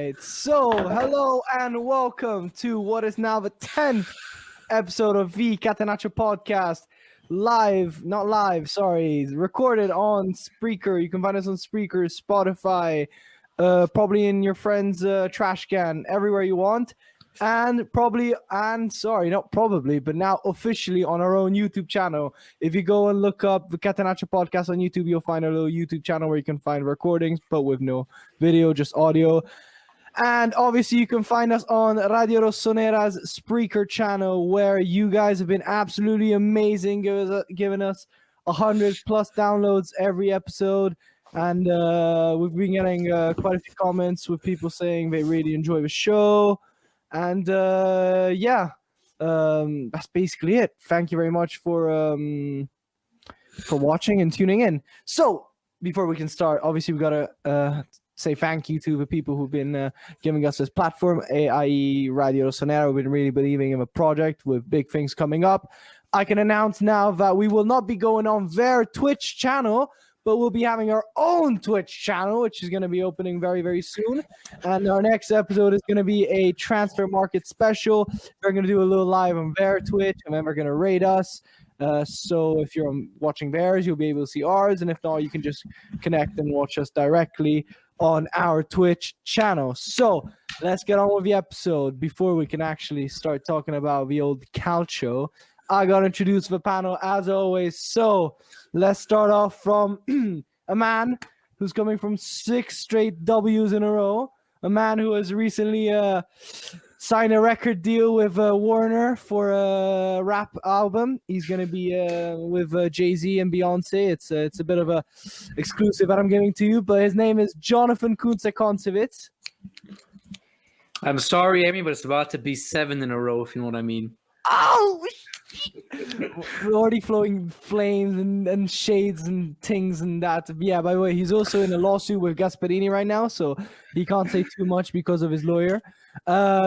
right. So, hello and welcome to what is now the 10th episode of the Catenaccio podcast. Recorded on Spreaker. You can find us on Spreaker, Spotify, probably in your friend's trash can, everywhere you want. And now officially on our own YouTube channel. If you go and look up the Catenaccio podcast on YouTube, you'll find a little YouTube channel where you can find recordings, but with no video, just audio. And obviously you can find us on Radio Rossonera's Spreaker channel, where you guys have been absolutely amazing, giving us 100 plus downloads every episode. And we've been getting quite a few comments with people saying they really enjoy the show. And that's basically it. Thank you very much for watching and tuning in. So before we can start, obviously we gotta say thank you to the people who've been giving us this platform, i.e. Radio Rossonera. We've been really believing in the project with big things coming up. I can announce now that we will not be going on their Twitch channel, but we'll be having our own Twitch channel, which is going to be opening very, very soon. And our next episode is going to be a transfer market special. We're going to do a little live on their Twitch, and then we're going to rate us. So if you're watching theirs, you'll be able to see ours. And if not, you can just connect and watch us directly on our Twitch channel. So let's get on with the episode. Before we can actually start talking about the old calcio, I got to introduce the panel as always. So let's start off from a man who's coming from 6 straight W's in a row. A man who has recently signed a record deal with Warner for a rap album. He's going to be with Jay-Z and Beyonce. It's a bit of a exclusive that I'm giving to you, but his name is Jonathan Kunze-Koncevitz. I'm sorry, Amy, but it's about to be 7 in a row, if you know what I mean. Oh, we're already flowing flames and shades and things and that. Yeah, by the way, he's also in a lawsuit with Gasparini right now, so he can't say too much because of his lawyer.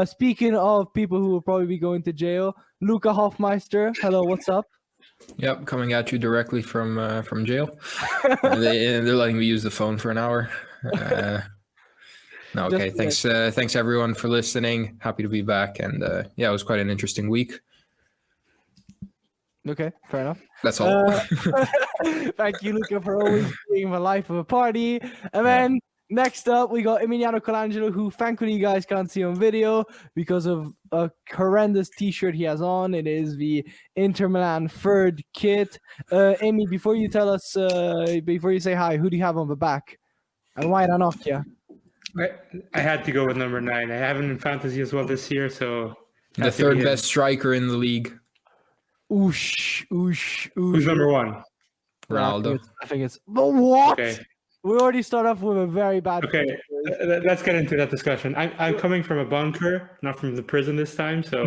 Speaking of people who will probably be going to jail, Luca Hoffmeister, hello, what's up? Yep, coming at you directly from jail. They're letting me use the phone for an hour. No, okay. Thanks everyone for listening. Happy to be back, and it was quite an interesting week. Okay, fair enough. That's all. Thank you, Luca, for always being the life of a party. And then next up, we got Emiliano Colangelo, who thankfully you guys can't see on video because of a horrendous T-shirt he has on. It is the Inter Milan third kit. Amy, before you tell us, before you say hi, who do you have on the back? And why Ranocchia? I had to go with number 9. I have him in fantasy as well this year, so the third best striker in the league. Oosh. Who's number 1? Ronaldo. I think it's. But what? Okay. We already start off with a very bad. Okay, let's get into that discussion. I'm coming from a bunker, not from the prison this time, so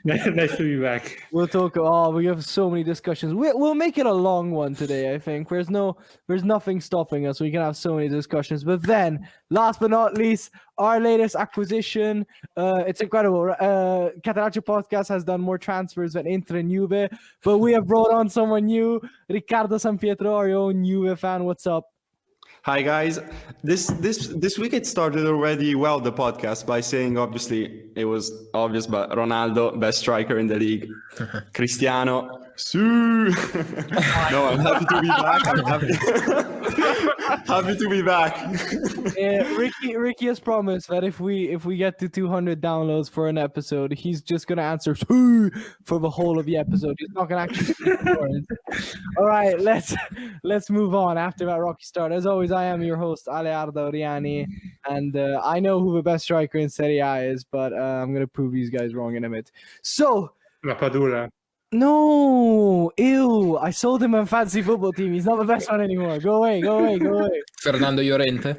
nice to be back. We'll talk. Oh, we have so many discussions. We'll make it a long one today. I think there's nothing stopping us. We can have so many discussions. But then, last but not least, our latest acquisition. It's incredible. Catenaccio podcast has done more transfers than Inter and Juve, but we have brought on someone new, Riccardo Sampietro, our own Juve fan. What's up? Hi guys. This week it started already well, the podcast, by saying obviously it was obvious, but Ronaldo, best striker in the league. Cristiano, no, I'm happy to be back. Happy to be back. Ricky has promised that if we get to 200 downloads for an episode, he's just gonna answer for the whole of the episode. He's not gonna actually speak words. All right, let's move on after that rocky start. As always, I am your host Aleardo Oriani, and I know who the best striker in Serie A is, but I'm gonna prove these guys wrong in a minute. So La Padula. No, ew! I sold him on fantasy football team. He's not the best one anymore. Go away. Fernando Llorente.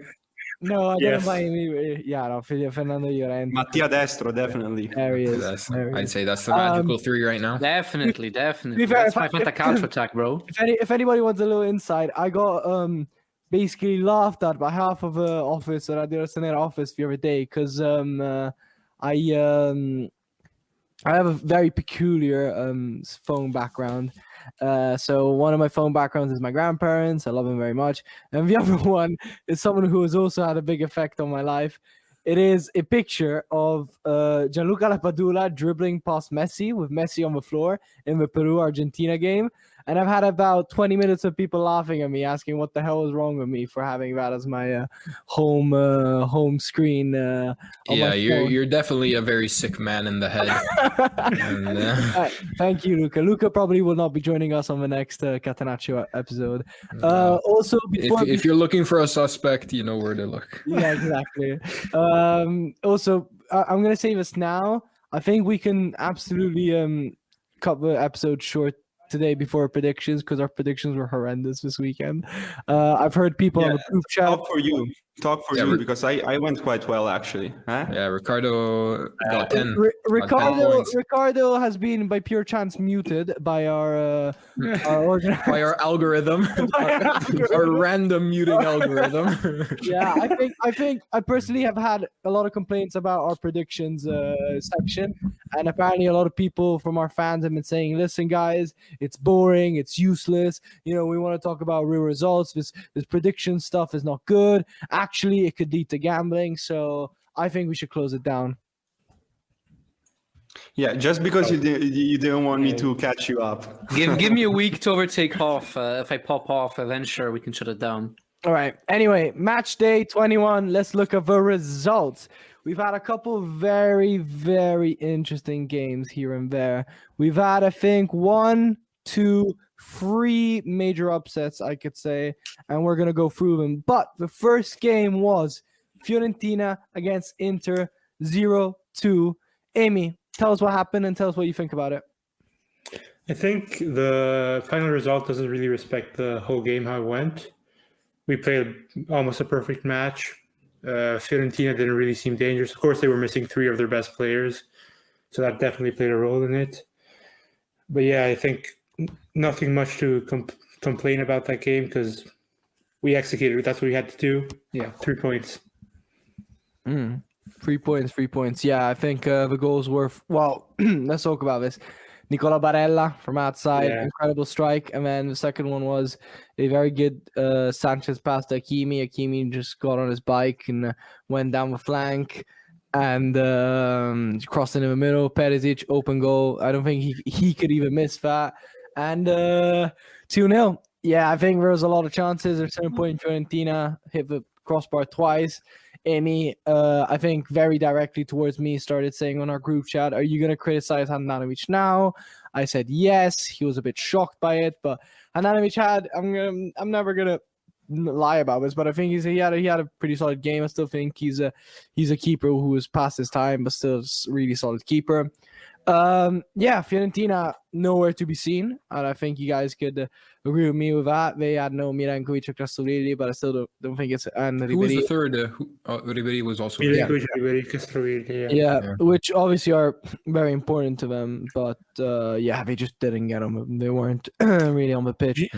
No, I didn't buy him either. Yeah, no, Fernando Llorente. Mattia Destro, definitely. There he is. I'd say that's the magical 3 right now. Definitely. Fair, That's my Catenaccio attack, bro. If anybody wants a little insight, I got basically laughed at by half of the office, or Radio Rossonera office, the other day, because I have a very peculiar phone background. So one of my phone backgrounds is my grandparents. I love them very much. And the other one is someone who has also had a big effect on my life. It is a picture of Gianluca Lapadula dribbling past Messi with Messi on the floor in the Peru-Argentina game. And I've had about 20 minutes of people laughing at me, asking what the hell was wrong with me for having that as my home screen. On Yeah, my you're definitely a very sick man in the head. And, Thank you, Luca. Luca probably will not be joining us on the next Catenaccio episode. Also, before if you're looking for a suspect, you know where to look. yeah, exactly. Also, I'm gonna say this now. I think we can absolutely cut the episode short today before our predictions, because our predictions were horrendous this weekend. I've heard people on the group chat. Talk for you, because I went quite well, actually. Huh? Yeah, Ricardo got 10. got 10 points. Ricardo has been by pure chance muted by our By our algorithm, our random muting algorithm. Yeah, I personally have had a lot of complaints about our predictions section, and apparently a lot of people from our fans have been saying, "Listen, guys, it's boring, it's useless. You know, we want to talk about real results. This prediction stuff is not good. Actually, it could lead to gambling. So I think we should close it down." Yeah, just because you didn't want me to catch you up. Give me a week to overtake off. If I pop off, then sure, we can shut it down. All right. Anyway, match day 21. Let's look at the results. We've had a couple very, very interesting games here and there. We've had, I think, 1, 2, 3 major upsets, I could say, and we're going to go through them. But the first game was Fiorentina against Inter 0-2. Amy, tell us what happened and tell us what you think about it. I think the final result doesn't really respect the whole game, how it went. We played almost a perfect match. Fiorentina didn't really seem dangerous. Of course, they were missing 3 of their best players, so that definitely played a role in it. But yeah, I think nothing much to complain about that game, because we executed. That's what we had to do. Yeah, 3 points. 3 points, 3 points. Yeah, I think the goals were... Well, let's talk about this. Nicola Barella from outside, incredible strike. And then the second one was a very good Sanchez pass to Hakimi. Hakimi just got on his bike and went down the flank and crossed in the middle. Perisic, open goal. I don't think he could even miss that. And 2-0. Yeah, I think there was a lot of chances. At a certain point, Fiorentina hit the crossbar twice. Amy, I think very directly towards me, started saying on our group chat, "Are you going to criticize Handanovic now?" I said yes. He was a bit shocked by it, but Handanovic had. I'm never gonna lie about this, but I think he had a pretty solid game. I still think he's a keeper who is past his time, but still a really solid keeper. Yeah, Fiorentina nowhere to be seen, and I think you guys could agree with me with that. They had no Mirankovic or Castroville, but I still don't think it's and Who was the third? Ribéry was also Mirankovic, Ribéry, Castroville, yeah, which obviously are very important to them, but yeah, they just didn't get them. They weren't really on the pitch.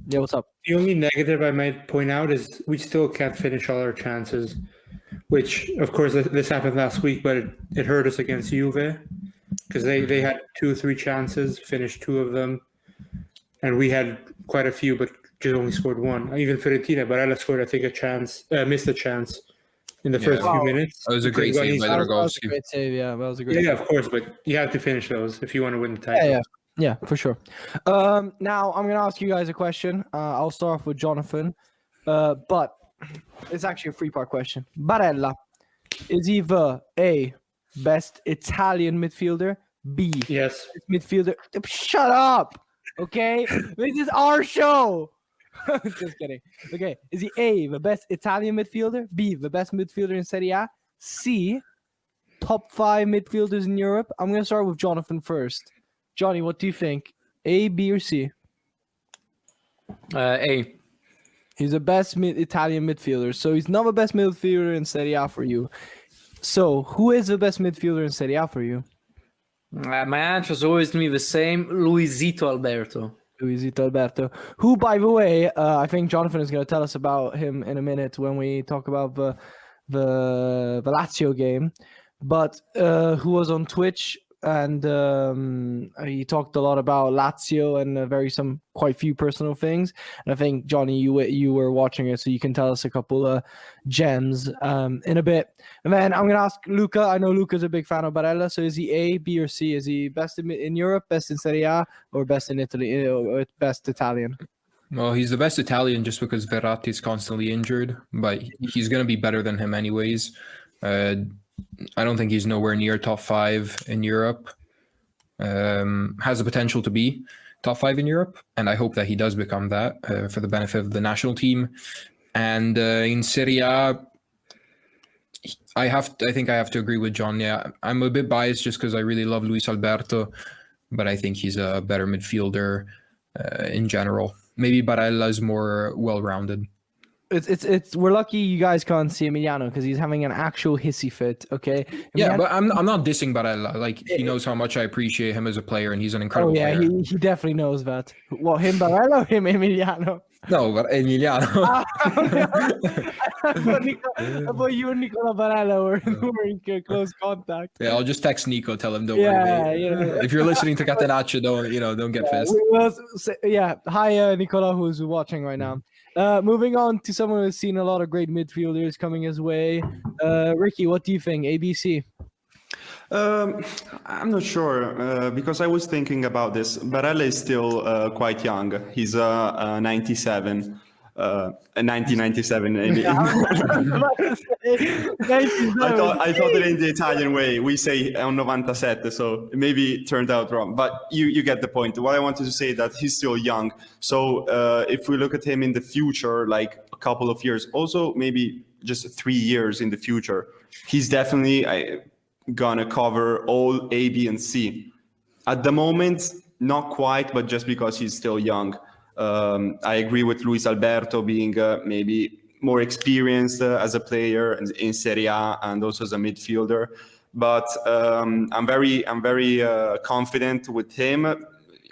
Yeah, what's up? The only negative I might point out is we still can't finish all our chances, which, of course, this happened last week, but it hurt us against Juve, because they had 2 or 3 chances, finished 2 of them, and we had quite a few, but just only scored 1. Even Fiorentina, Barella scored, I think, missed a chance in the first few minutes. That was a great save by Dragowski. Great save, yeah, that was a great. Yeah, of course, but you have to finish those if you want to win the title. Yeah, for sure. Now I'm gonna ask you guys a question. I'll start off with Jonathan, but it's actually a 3-part question. Barella is either A, best Italian midfielder, B, Yes. midfielder. Shut up, okay? This is our show. Just kidding. Okay, is he A, the best Italian midfielder, B, the best midfielder in Serie A, C, top 5 midfielders in Europe? I'm gonna start with Jonathan first. Johnny, what do you think? A, B, or C? A. He's the best Italian midfielder, so he's not the best midfielder in Serie A for you. So, who is the best midfielder in Serie A for you? My answer is always going to be the same, Luisito Alberto. Luisito Alberto, who, by the way, I think Jonathan is going to tell us about him in a minute when we talk about the Lazio game. but who was on Twitch, and he talked a lot about Lazio and quite few personal things. And I think, Johnny, you were watching it, so you can tell us a couple of gems in a bit. And then I'm gonna ask Luca. I know Luca's a big fan of Barella. So is he A, B, or C? Is he best in Europe, best in Serie A, or best in Italy, or best Italian? Well, he's the best Italian just because Verratti is constantly injured, but he's going to be better than him anyways. I don't think he's nowhere near top 5 in Europe. Has the potential to be top 5 in Europe, and I hope that he does become that for the benefit of the national team. And in Serie A, I think I have to agree with John. Yeah, I'm a bit biased just because I really love Luis Alberto, but I think he's a better midfielder in general. Maybe Barella is more well-rounded. We're lucky you guys can't see Emiliano because he's having an actual hissy fit. Okay. Yeah, but I'm not dissing Barella. Like, he knows how much I appreciate him as a player, and he's an incredible player. He definitely knows that. What, him Barella or him Emiliano? No, but Emiliano. I thought you and Nicola Barella were in close contact. Yeah, I'll just text Nico, tell him don't worry. If you're listening to Catenaccio, don't get pissed. Hi, Nicola, who's watching right now. Moving on to someone who's seen a lot of great midfielders coming his way. Ricky, what do you think? ABC? I'm not sure because I was thinking about this. Barella is still quite young. He's 97. 1997. I thought that in the Italian way we say un 97, so maybe it turned out wrong. But you get the point. What I wanted to say that he's still young. So if we look at him in the future, like a couple of years, also maybe just 3 years in the future, he's definitely gonna cover all A, B, and C. At the moment, not quite, but just because he's still young. I agree with Luis Alberto being maybe more experienced as a player in Serie A and also as a midfielder. But I'm very confident with him.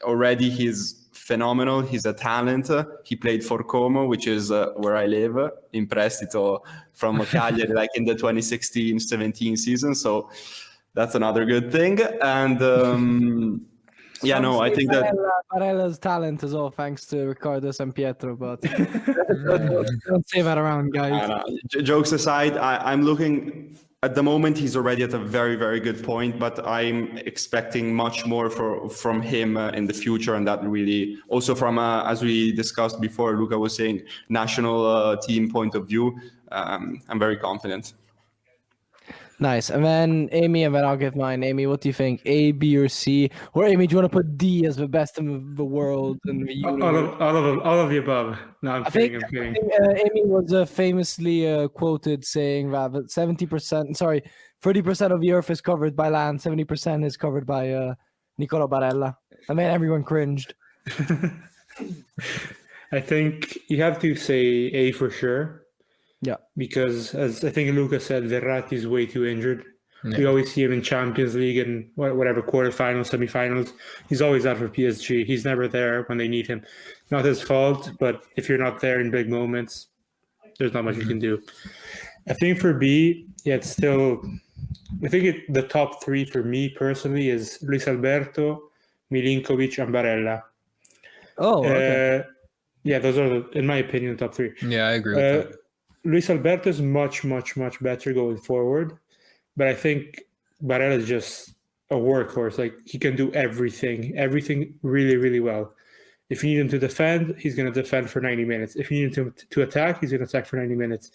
Already he's phenomenal. He's a talent. He played for Como, which is where I live, in Prestito from Cagliari, like in the 2016-17 season. So that's another good thing. And I think that Barella's talent is all thanks to Riccardo Sampietro, but don't say that around, guys. Jokes aside, I'm looking at the moment. He's already at a very, very good point, but I'm expecting much more from him in the future, and that really also from as we discussed before, Luca was saying, national team point of view. I'm very confident. Nice. And then Amy, and then I'll give mine. Amy, what do you think? A, B, or C? Or Amy, do you want to put D as the best in the world and the universe? All of the above. No, I'm kidding. I think Amy was famously quoted saying that 30% of the earth is covered by land, 70% is covered by Nicola Barella. I mean, everyone cringed. I think you have to say A for sure. Yeah, because as I think Luca said, Verratti is way too injured. Yeah. We always see him in Champions League and whatever quarterfinals, semifinals. He's always out for PSG. He's never there when they need him. Not his fault, but if you're not there in big moments, there's not much you can do. I think for B, it's still. I think the top 3 for me personally is Luis Alberto, Milinkovic, and Barella. Oh, okay. Those are, in my opinion, the top 3. Yeah, I agree with that. Luis Alberto is much, much, much better going forward. But I think Barella is just a workhorse. Like, he can do everything really, really well. If you need him to defend, he's going to defend for 90 minutes. If you need him to attack, he's going to attack for 90 minutes.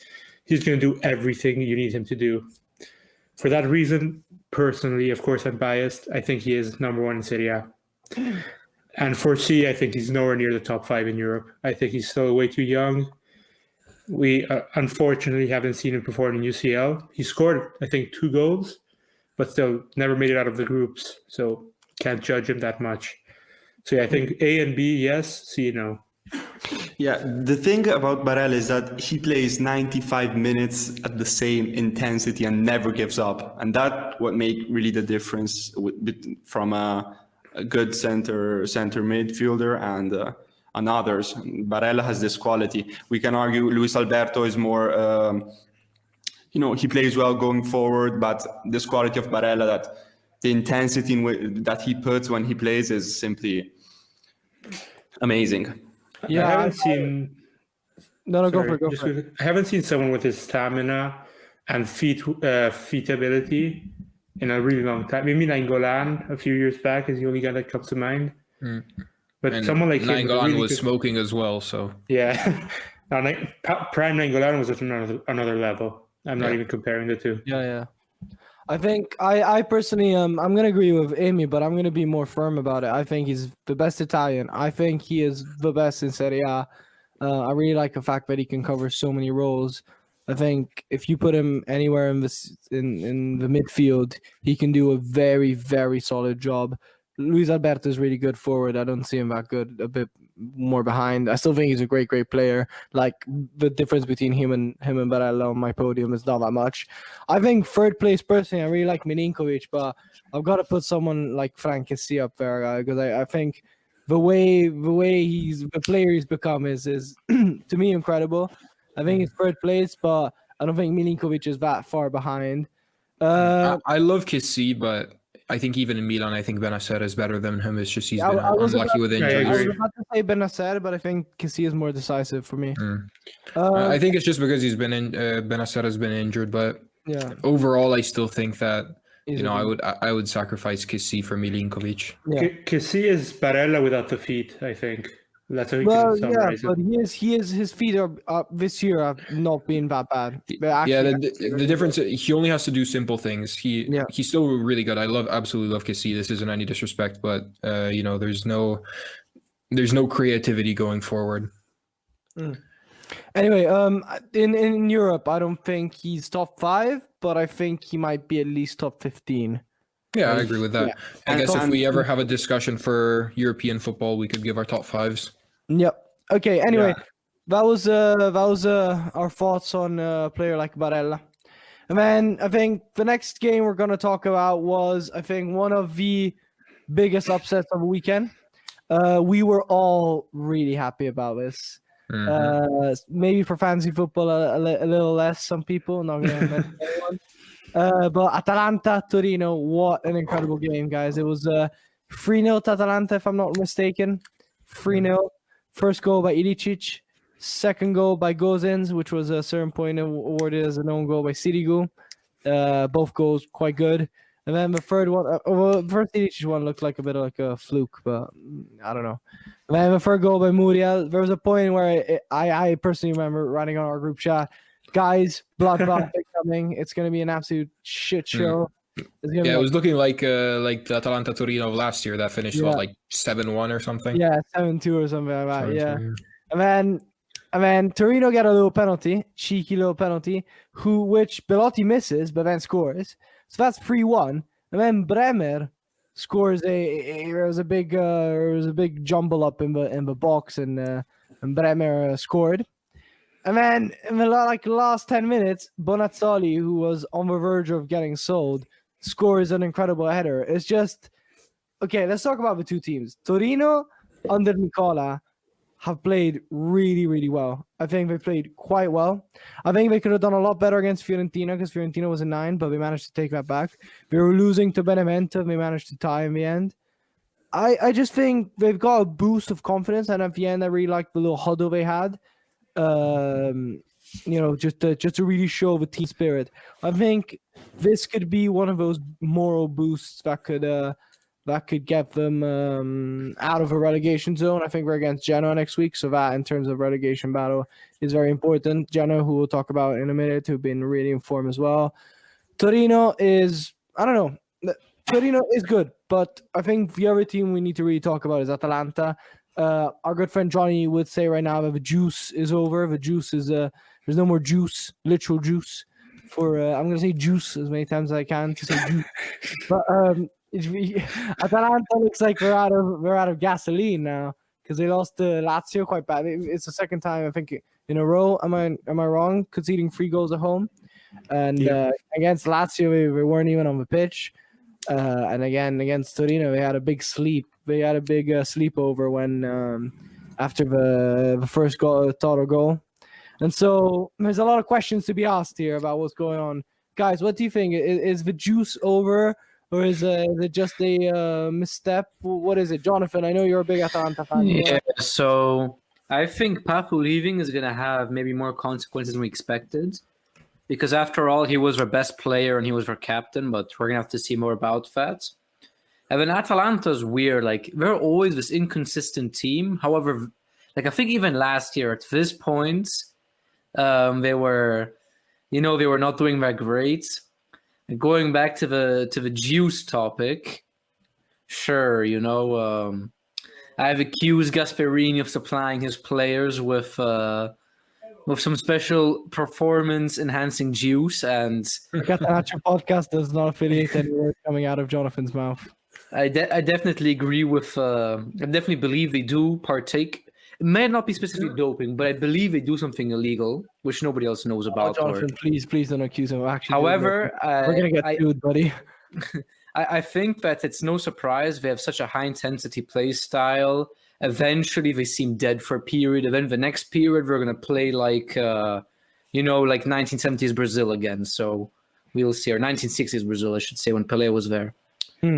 He's going to do everything you need him to do. For that reason, personally, of course, I'm biased. I think he is number 1 in Serie A. And for C, I think he's nowhere near the top 5 in Europe. I think he's still way too young. We unfortunately haven't seen him perform in UCL. He scored, I think, 2 goals, but still never made it out of the groups. So can't judge him that much. So yeah, I think A and B, yes. C, no. Yeah, the thing about Barella is that he plays 95 minutes at the same intensity and never gives up. And that what make really the difference from a good center midfielder and others. Barella has this quality. We can argue Luis Alberto is more he plays well going forward, but this quality of Barella, that the intensity that he puts when he plays is simply amazing. Yeah, I haven't seen. No, go Sorry, for it. Go just for it. quickly. I haven't seen someone with his stamina and feet ability in a really long time. Maybe Nainggolan a few years back is the only guy that comes to mind. But And someone like him with a Nainggolan really was good- smoking as well, so Yeah. Now, Prime Nainggolan was at another level. I'm not Yeah. even comparing the two. Yeah. I think I personally I'm gonna agree with Amy, but I'm gonna be more firm about it. I think he's the best Italian. I think he is the best in Serie A. I really like the fact that he can cover so many roles. I think if you put him anywhere in the midfield, he can do a very, very solid job. Luis Alberto is really good forward. I don't see him that good. A bit more behind. I still think he's a great player. Like the difference between him and Barella on my podium is not that much. I think third place personally, I really like Milinkovic, but I've got to put someone like Frank Kessie up there because I think the way the player he's become is to me incredible. I think he's third place, but I don't think Milinkovic is that far behind. I love Kessie, but I think even in Milan, I think Bennacer is better than him. It's just he's been unlucky with I injuries. I was agree. about to say Benacer, but I think Kessie is more decisive for me. I think it's just because he's been Bennacer has been injured, but Yeah. overall, I still think that He's I would sacrifice Kessie for Milinkovic. Yeah. Kessie is Barella without the feet, I think. That's how you Well, can yeah, summarize but it. he is his feet are this year have not been that bad. But Yeah, actually, the difference he only has to do simple things. Yeah. He's still really good. I absolutely love Kessie. This isn't any disrespect, but there's no creativity going forward. Anyway, in Europe, I don't think he's top 5, but I think he might be at least top 15. Yeah, I agree with that. Yeah. I guess if And- we ever have a discussion for European football, we could give our top 5s. Yep. Okay. Anyway, Yeah. that was our thoughts on a player like Barella. And then I think the next game we're gonna talk about was one of the biggest upsets of the weekend. We were all really happy about this. Maybe for fantasy football a little less. Some people, not gonna mention anyone. But Atalanta Torino, what an incredible game, guys! It was 3-0 to Atalanta, if I'm not mistaken. 3-0. First goal by Ilicic, second goal by Gozens, which was a certain point awarded as an own goal by Sirigu. Both goals quite good. And then the third one, the first Ilicic one looked like a bit like a fluke, but I don't know. And then the third goal by Muriel. There was a point where I personally remember writing on our group chat, guys, bloodbath coming. It's going to be an absolute shit show. Yeah, it was looking like the Atalanta Torino of last year that finished Yeah. like 7-1 or something. Yeah, 7-2 or something like that. 7-2, Yeah. And then Torino get a little penalty, cheeky little penalty, which Belotti misses, but then scores. So that's 3-1. And then Bremer scores there was a big jumble up in the box, and Bremer scored. And then in the last 10 minutes, Bonazzoli, who was on the verge of getting sold, scores an incredible header. It's just okay. Let's talk about the two teams. Torino under Nicola have played really, really well. I think they played quite well. I think they could have done a lot better against Fiorentina because Fiorentina was a 9, but they managed to take that back. They were losing to Benevento. They managed to tie in the end. I just think they've got a boost of confidence, and at the end, I really liked the little huddle they had. Just to really show the team spirit. I think this could be one of those moral boosts that could get them out of a relegation zone. I think we're against Genoa next week, so that in terms of relegation battle is very important. Genoa, who we'll talk about in a minute, who've been really in form as well. Torino is, I don't know. Torino is good, but I think the other team we need to really talk about is Atalanta. Our good friend Johnny would say right now that the juice is over. The juice is there's no more juice, literal juice. I'm gonna say juice as many times as I can to say juice. But Atalanta looks like they're out of gasoline now because they lost to Lazio quite bad. It's the second time I think in a row. Am I wrong? Conceding 3 goals at home, and against Lazio they weren't even on the pitch. And again against Torino they had a big sleep. They had a big sleepover when after the first goal, Toro goal. And so there's a lot of questions to be asked here about what's going on. Guys, what do you think? Is the juice over, or is it just a misstep? What is it? Jonathan, I know you're a big Atalanta fan. Yeah, so I think Papu leaving is going to have maybe more consequences than we expected. Because after all, he was our best player and he was our captain, but we're going to have to see more about that. And then Atalanta's weird. Like, they're always this inconsistent team. However, like, I think even last year at this point, they were not doing that great. And going back to the juice topic, sure, I've accused Gasperini of supplying his players with some special performance-enhancing juice, and The Catenaccio podcast does not affiliate any word coming out of Jonathan's mouth. I definitely agree with. I definitely believe they do partake. It may not be specifically doping, but I believe they do something illegal, which nobody else knows Oh, about. Jonathan, please don't accuse him of actually. However, we're gonna get sued, buddy. I think that it's no surprise they have such a high-intensity play style. Eventually, they seem dead for a period, and then the next period, we're going to play like 1970s Brazil again. So we'll see. Or 1960s Brazil, I should say, when Pelé was there.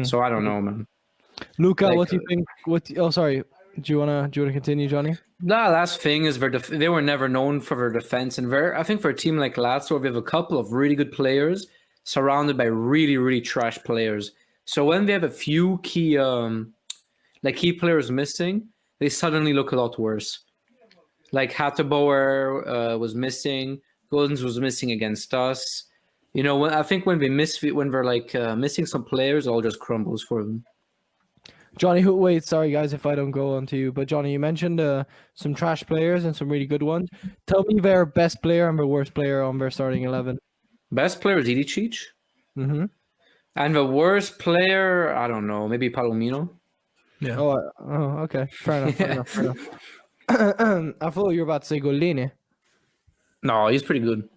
So I don't know, man. Luca, Like, what do you think? Sorry. Do you wanna continue, Johnny? The last thing is they were never known for their defense, and I think for a team like Lazio, we have a couple of really good players surrounded by really, really trash players. So when they have a few key players missing, they suddenly look a lot worse. Like Hateboer was missing, Gosens was missing against us. I think when they're missing some players, it all just crumbles for them. Johnny, wait, sorry guys if I don't go on to you, but Johnny, you mentioned some trash players and some really good ones. Tell me their best player and their worst player on their starting 11. Best player is Ilicic. Mm-hmm. And the worst player, I don't know, maybe Palomino. Yeah. Oh, okay. Fair enough. I thought you were about to say Gollini. No, he's pretty good.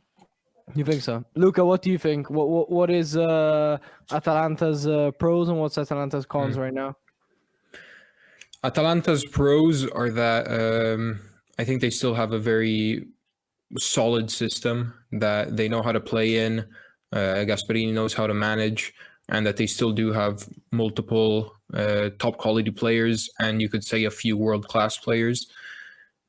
You think so? Luca, what do you think? What is Atalanta's pros and what's Atalanta's cons right now? Atalanta's pros are that I think they still have a very solid system that they know how to play in. Gasperini knows how to manage, and that they still do have multiple top quality players, and you could say a few world-class players.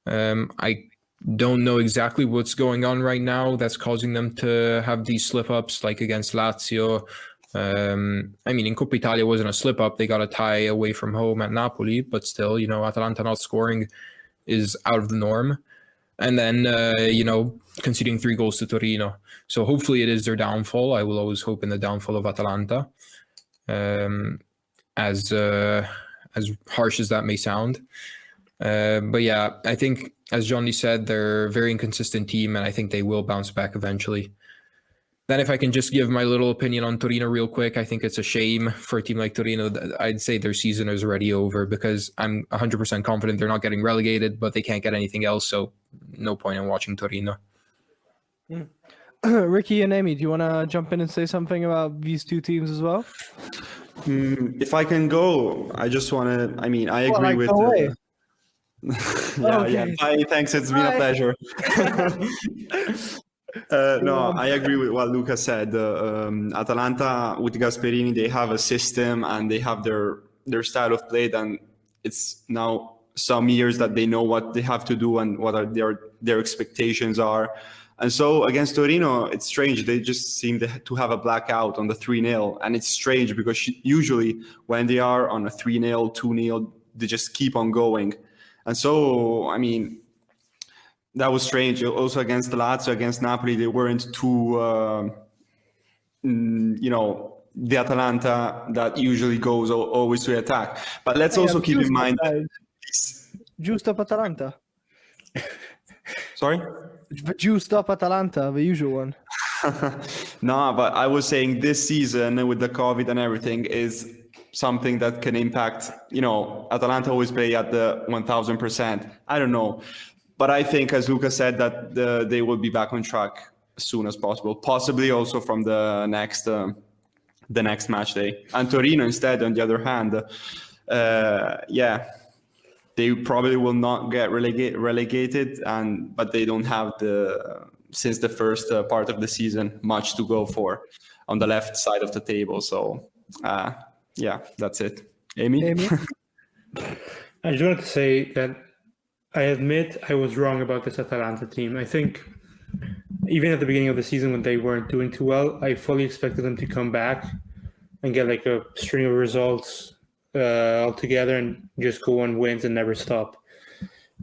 I don't know exactly what's going on right now that's causing them to have these slip-ups, like against Lazio. In Coppa Italia wasn't a slip-up. They got a tie away from home at Napoli, but still, Atalanta not scoring is out of the norm. And then, conceding 3 goals to Torino. So hopefully it is their downfall. I will always hope in the downfall of Atalanta. As harsh as that may sound. But yeah, I think, as Johnny said, they're a very inconsistent team, and I think they will bounce back eventually. Then if I can just give my little opinion on Torino real quick, I think it's a shame for a team like Torino. I'd say their season is already over, because I'm 100% confident they're not getting relegated, but they can't get anything else, so no point in watching Torino. Ricky and Amy, do you want to jump in and say something about these two teams as well? If I can go, I just want to. I agree with. Okay. Bye, thanks. It's been a pleasure. No, I agree with what Luca said. Atalanta with Gasperini, they have a system and they have their style of play. And it's now some years that they know what they have to do and what are their expectations are. And so against Torino, it's strange. They just seem to have a blackout on the 3-0. And it's strange because usually when they are on a 3-0, 2-0, they just keep on going. And so, that was strange. Also against the Lazio, against Napoli, they weren't too, the Atalanta that usually goes always to attack. But let's also keep in mind that... Juiced up Atalanta. Sorry? Juiced up Atalanta, the usual one. No, but I was saying this season with the COVID and everything is something that can impact, Atalanta always play at the 1000%. I don't know. But I think, as Luca said, that they will be back on track as soon as possible, possibly also from the next match day. And Torino instead, on the other hand, they probably will not get relegated, but they don't have since the first part of the season much to go for on the left side of the table. So yeah, that's it. Amy? I just wanted to say that I admit I was wrong about this Atalanta team. I think even at the beginning of the season when they weren't doing too well, I fully expected them to come back and get like a string of results all together and just go on wins and never stop.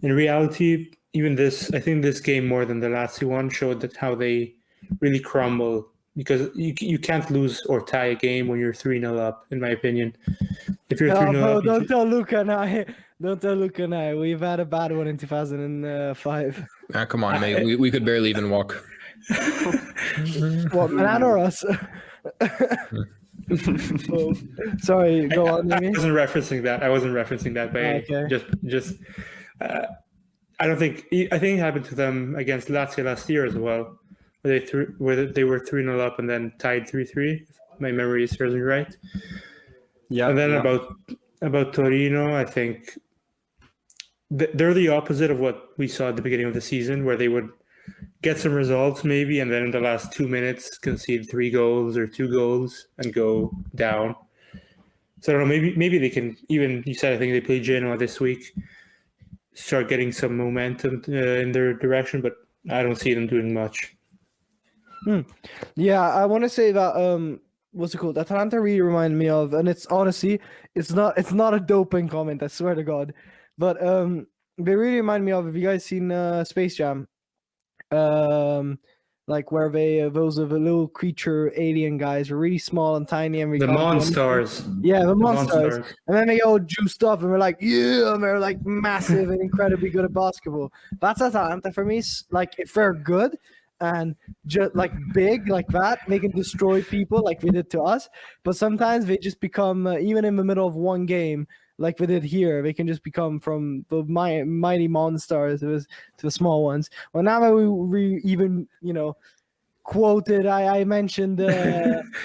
In reality, even I think this game more than the Lazio one showed that how they really crumble, because you can't lose or tie a game when you're 3-0 up, in my opinion. If you're 3-0 up, don't tell Luca and I. Don't tell Luca and I. We've had a bad one in 2005. Come on, mate. We could barely even walk. What, Milan or us? Oh, sorry, go on. I wasn't referencing that, but okay. just I don't think. I think it happened to them against Lazio last year as well, where they were 3-0 up and then tied 3-3. If my memory serves me right. Yeah. And then about Torino, I think they're the opposite of what we saw at the beginning of the season, where they would get some results maybe, and then in the last 2 minutes concede 3 goals or 2 goals and go down. So I don't know, maybe they can, even, you said I think they play Genoa this week, start getting some momentum in their direction, but I don't see them doing much. Yeah, I want to say that what's it called? Atalanta really reminded me of, and it's honestly, it's not a doping comment, I swear to God, but they really remind me of, have you guys seen Space Jam? Like where those of the little creature alien guys were really small and tiny, and the Monstars. Yeah, the Monstars. And then they get all juiced up and we're like, yeah, and they're like massive and incredibly good at basketball. That's Atalanta for me. Like, if they're good and just like big like that, they can destroy people like they did to us. But sometimes they just become, even in the middle of one game, like we did here, they can just become from the mighty monsters to the small ones. Well, now that we even, quoted, I mentioned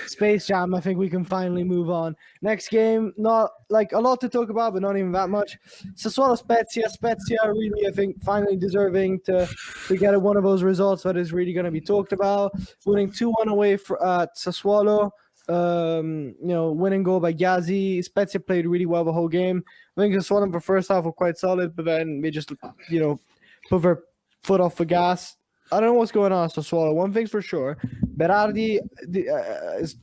Space Jam, I think we can finally move on. Next game, not like a lot to talk about, but not even that much. Sassuolo Spezia. Spezia really, I think, finally deserving to get one of those results that is really going to be talked about. Winning 2-1 away at Sassuolo. Winning goal by Ghazi. Spezia played really well the whole game. I think Sassuolo for first half were quite solid, but then they just, put their foot off the gas. I don't know what's going on at Sassuolo. One thing's for sure, Berardi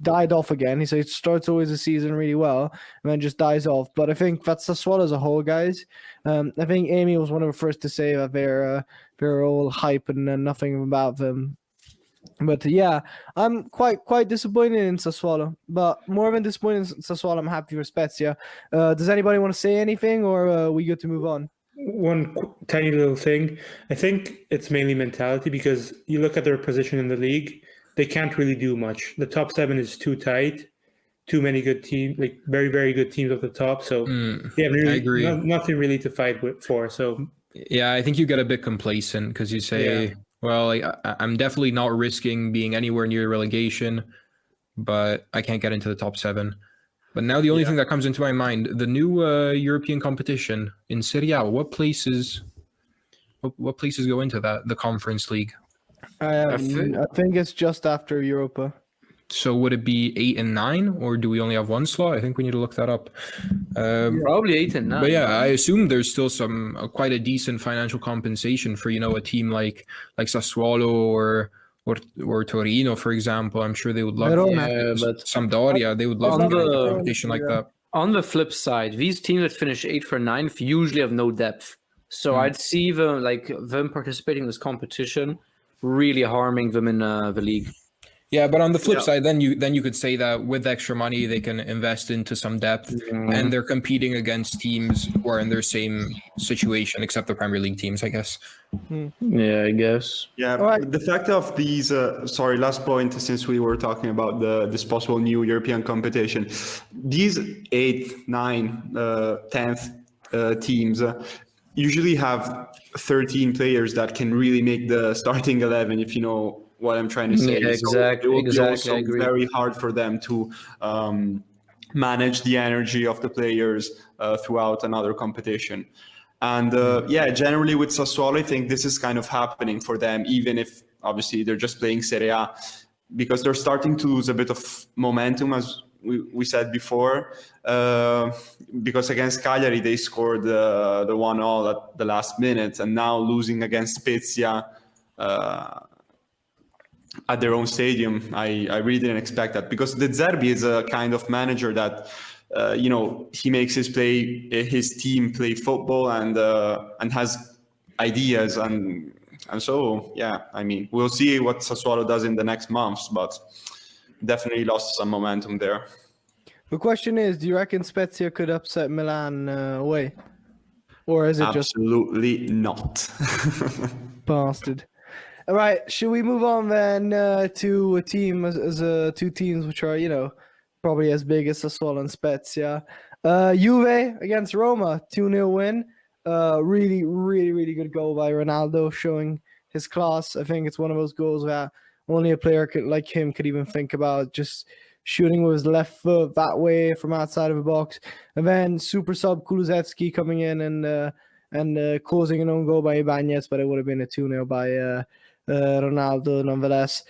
died off again. He starts always the season really well and then just dies off. But I think that's Sassuolo as a whole, guys. I think Amy was one of the first to say that they're all hype and nothing about them. But yeah, I'm quite disappointed in Sassuolo. But more than disappointed in Sassuolo, I'm happy for Spezia. Does anybody want to say anything, or are we good to move on? One tiny little thing. I think it's mainly mentality, because you look at their position in the league, they can't really do much. The top 7 is too tight, too many good teams, like very, very good teams at the top. So they have really nothing really to fight for. So yeah, I think you get a bit complacent because you say, well, I'm definitely not risking being anywhere near relegation, but I can't get into the top 7. But now the only thing that comes into my mind, the new European competition in Serie A, what places go into that, the Conference League? I think it's just after Europa. So would it be 8 and 9, or do we only have one slot? I think we need to look that up. Probably 8 and 9. But yeah, I assume there's still some quite a decent financial compensation for a team like Sassuolo or Torino, for example. I'm sure they would love but Sampdoria. They would love a competition like that. On the flip side, these teams that finish 8th or 9th usually have no depth. So I'd see them participating in this competition really harming them in the league. Yeah, but on the flip side, then you could say that with extra money they can invest into some depth, and they're competing against teams who are in their same situation, except the Premier League teams, I guess. Yeah, I guess. Yeah, the fact of these. Last point, since we were talking about this possible new European competition, these 8th, 9th, 10th teams usually have 13 players that can really make the starting 11. If you know what I'm trying to say. Yeah, exactly. So it will be also very hard for them to manage the energy of the players throughout another competition. And generally with Sassuolo, I think this is kind of happening for them, even if obviously they're just playing Serie A, because they're starting to lose a bit of momentum, as we said before. Because against Cagliari, they scored the 1-0 at the last minute, and now losing against Spezia at their own stadium, I really didn't expect that, because De Zerbi is a kind of manager that he makes his team play football and has ideas, and so I mean, we'll see what Sassuolo does in the next months, but definitely lost some momentum there. The question is, do you reckon Spezia could upset Milan away, or is it Absolutely not? Bastard? All right, should we move on then to a team as two teams which are, probably as big as Sassuolo and Spezia. Juve against Roma, 2-0 win. Really, really, really good goal by Ronaldo, showing his class. I think it's one of those goals that only a player like him could even think about, just shooting with his left foot that way from outside of the box. And then super sub Kulusevski coming in and causing an own goal by Ibanez, but it would have been a 2-0 by Ronaldo nonetheless.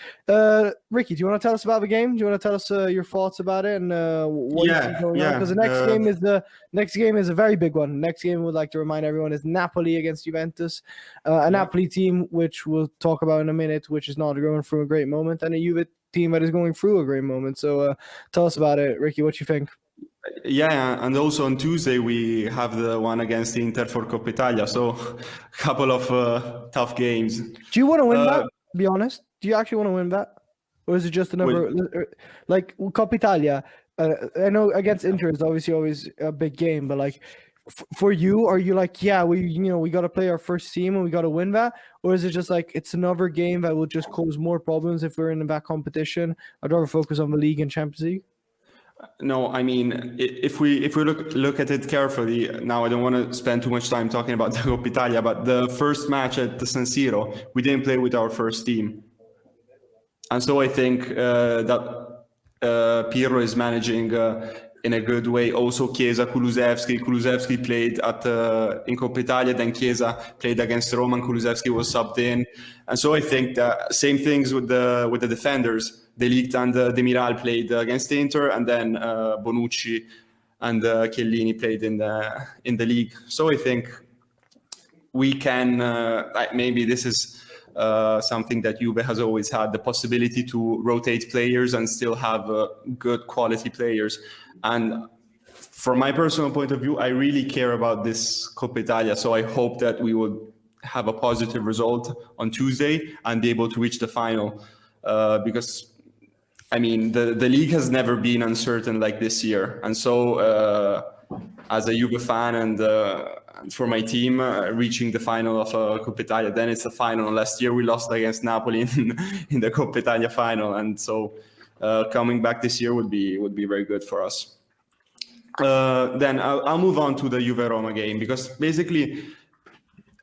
Ricky, do you want to tell us about the game? Do you want to tell us your thoughts about it and what you see going on? Because the next game is a very big one. Next game, we'd like to remind everyone, is Napoli against Juventus, a Napoli team which we'll talk about in a minute, which is not going through a great moment, and a Juve team that is going through a great moment. So tell us about it, Ricky. What you think? Yeah, and also on Tuesday we have the one against Inter for Coppa Italia, so a couple of tough games. Do you want to win that? Be honest. Do you actually want to win that, or is it just another like Coppa Italia? I know against Inter is obviously always a big game, but like for you, are you like, we got to play our first team and we got to win that, or is it just like it's another game that will just cause more problems if we're in that competition? I'd rather focus on the league and Champions League. No, I mean, if we look at it carefully, now I don't want to spend too much time talking about the Coppa Italia, but the first match at the San Siro, we didn't play with our first team. And so I think that Pirlo is managing in a good way. Also Chiesa, Kulusevski played in Coppa Italia, then Chiesa played against Roma and Kulusevski was subbed in. And so I think that same things with the defenders. De Ligt and Demiral played against Inter, and then Bonucci and Chiellini played in the league. So I think we can maybe this is something that Juve has always had, the possibility to rotate players and still have good quality players. And from my personal point of view, I really care about this Coppa Italia. So I hope that we will have a positive result on Tuesday and be able to reach the final, because I mean, the league has never been uncertain like this year. And so as a Juve fan and for my team, reaching the final of Coppa Italia, then it's a final. Last year we lost against Napoli in the Coppa Italia final. And so coming back this year would be very good for us. Then I'll move on to the Juve-Roma game, because basically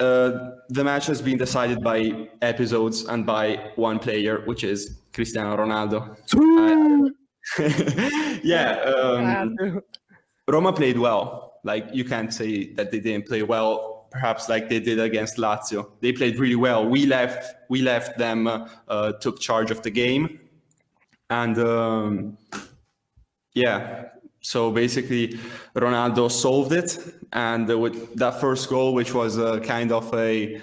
the match has been decided by episodes and by one player, which is Cristiano Ronaldo. Roma played well. Like, you can't say that they didn't play well, perhaps like they did against Lazio. They played really well. We left them, took charge of the game. And so basically Ronaldo solved it. And with that first goal, which was kind of a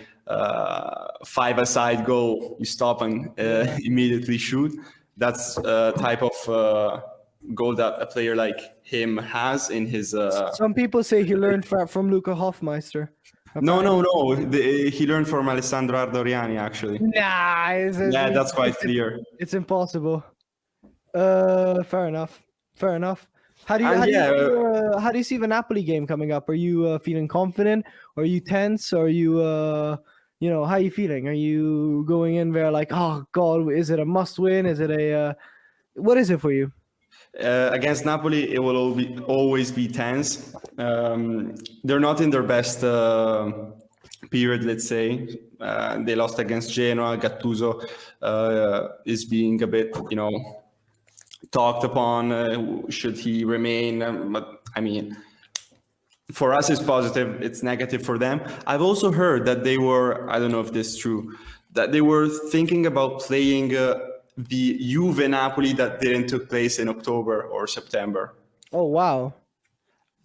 five-a-side goal, you stop and immediately shoot. That's a type of goal that a player like him has in his... Some people say he learned from Luca Hofmeister. No. He learned from Alessandro Ardoriani, actually. Nah. That's quite clear. It's impossible. Fair enough. How do you see the Napoli game coming up? Are you feeling confident? Are you tense? Are you, how are you feeling? Are you going in there like, oh God, is it a must win? Is it what is it for you? Against Napoli, it will always be tense. They're not in their best period, let's say. They lost against Genoa. Gattuso is being a bit, talked upon. Should he remain? But I mean, for us it's positive, it's negative for them. I've also heard that they were, I don't know if this is true, that they were thinking about playing the Juve Napoli that didn't took place in October or September. Oh wow.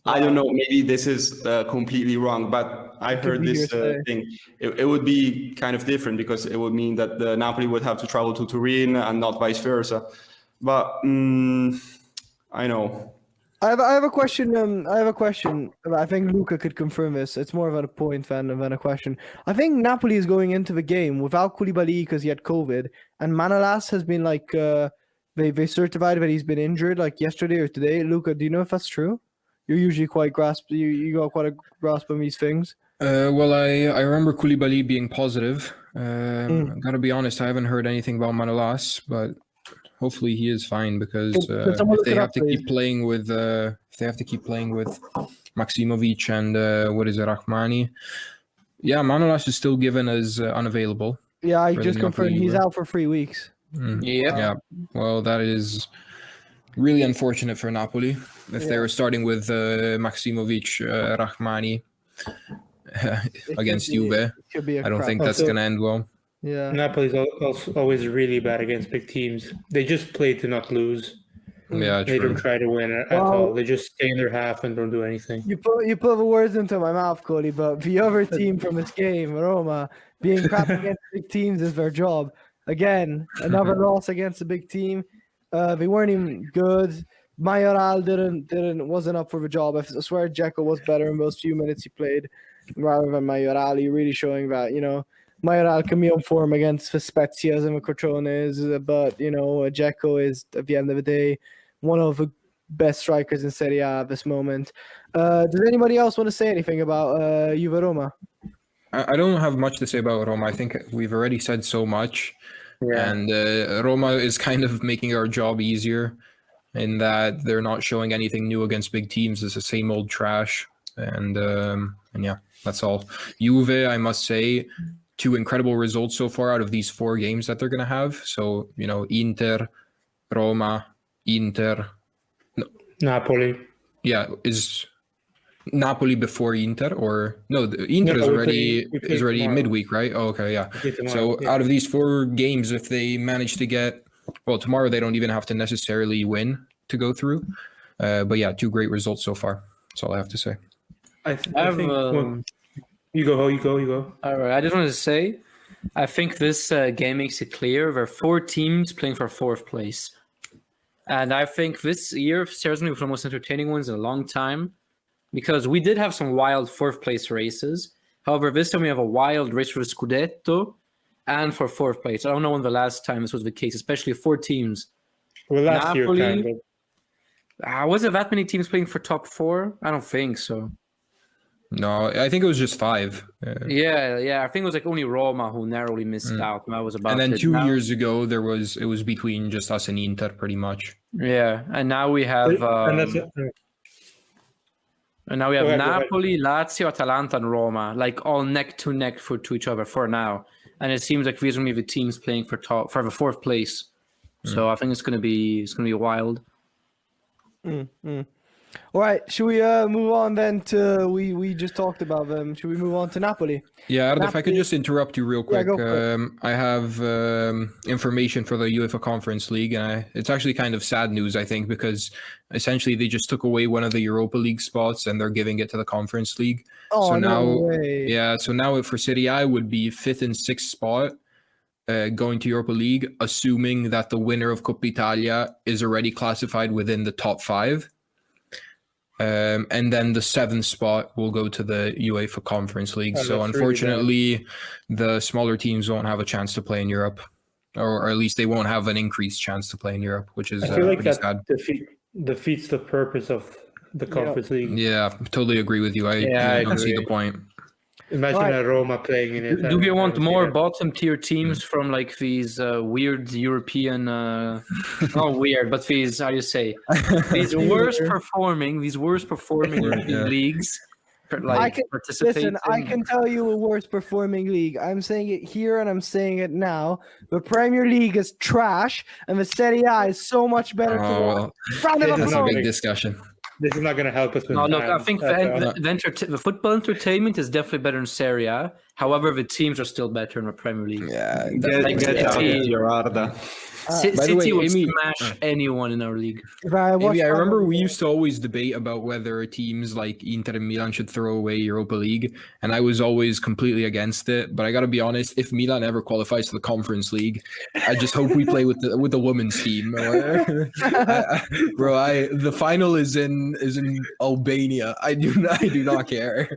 I don't know, maybe this is completely wrong, but I heard this thing. It would be kind of different because it would mean that the Napoli would have to travel to Turin and not vice versa. But I know. I have a question. I have a question. I think Luca could confirm this. It's more of a point than a question. I think Napoli is going into the game without Koulibaly because he had COVID, and Manolas has been like they certified that he's been injured like yesterday or today. Luca, do you know if that's true? You're usually quite you got quite a grasp on these things. Well, I remember Koulibaly being positive. Gotta be honest, I haven't heard anything about Manolas, but hopefully he is fine because if they have to keep playing with Maximovic and Rahmani, yeah, Manolas is still given as unavailable. Yeah, I just confirmed he's out for 3 weeks. Yeah. Well, that is really unfortunate for Napoli if they were starting with Maximovic, Rahmani against Juve. I don't think that's going to end well. Yeah, Napoli's always really bad against big teams. They just play to not lose. Yeah, they don't try to win at all. They just stay in their half and don't do anything. You put the words into my mouth, Cody. But the other team from this game, Roma, being crap against big teams is their job. Again, another loss against a big team. They weren't even good. Mayoral wasn't up for the job. I swear Dzeko was better in those few minutes he played rather than Mayoral. Really showing that, Mayoral can be on form against the Spezias and the Crotones, but, Dzeko is, at the end of the day, one of the best strikers in Serie A at this moment. Does anybody else want to say anything about Juve Roma? I don't have much to say about Roma. I think we've already said so much. Yeah. And Roma is kind of making our job easier in that they're not showing anything new against big teams. It's the same old trash. And yeah, that's all. Juve, I must say, 2 incredible results so far out of these 4 games that they're going to have. So, Inter, Roma, Inter. Napoli. Yeah, is Napoli before Inter or no? Inter is already midweek, right? Oh, okay, yeah. So out of these 4 games, if they manage to get tomorrow, they don't even have to necessarily win to go through. But yeah, 2 great results so far. That's all I have to say. I think. You go. All right. I just wanted to say, I think this game makes it clear there are 4 teams playing for 4th place, and I think this year certainly was one of the most entertaining ones in a long time. Because we did have some wild 4th place races. However, this time we have a wild race for the Scudetto and for 4th place. I don't know when the last time this was the case, especially 4 teams. Well, last year, kind of. Was it that many teams playing for top 4? I don't think so. No, I think it was just 5. Yeah. I think it was like only Roma who narrowly missed out. That was about. And then 2 years ago, it was between just us and Inter, pretty much. Yeah, and now we have. And now we have Napoli, Lazio, Atalanta, and Roma, like all neck to neck to each other for now. And it seems like these are going to be the teams playing for the 4th place. So I think it's going to be wild. All right, should we move on then to we just talked about them. Should we move on to Napoli? Yeah, if I could just interrupt you real quick. Yeah, go for it. I have information for the UEFA Conference League, and it's actually kind of sad news, I think, because essentially they just took away one of the Europa League spots and they're giving it to the Conference League. Oh, so no now, way. Yeah, so now for Serie A would be 5th and 6th spot going to Europa League, assuming that the winner of Coppa Italia is already classified within the top 5. And then the 7th spot will go to the UEFA Conference League. So unfortunately, the smaller teams won't have a chance to play in Europe, or at least they won't have an increased chance to play in Europe, which is I feel like pretty that sad. defeats the purpose of the Conference League. Yeah, totally agree with you. I don't see the point. Imagine a Roma playing in it. Do we want more bottom tier teams from like these weird European, not weird, but these, how you say, these worst performing leagues? Listen, I can tell you a worst performing league. I'm saying it here and I'm saying it now. The Premier League is trash and the Serie A is so much better to watch. That's a big discussion. This is not going to help us with No, look, I fans. think the football entertainment is definitely better in Serie A. However, the teams are still better in the Premier League. Yeah. Get out of Gerarda. By the way, City would Amy- smash anyone in our league. Maybe I remember we used to always debate about whether teams like Inter and Milan should throw away Europa League, and I was always completely against it. But I got to be honest, if Milan ever qualifies to the Conference League, I just hope we play with the women's team. The final is in Albania. I do not care.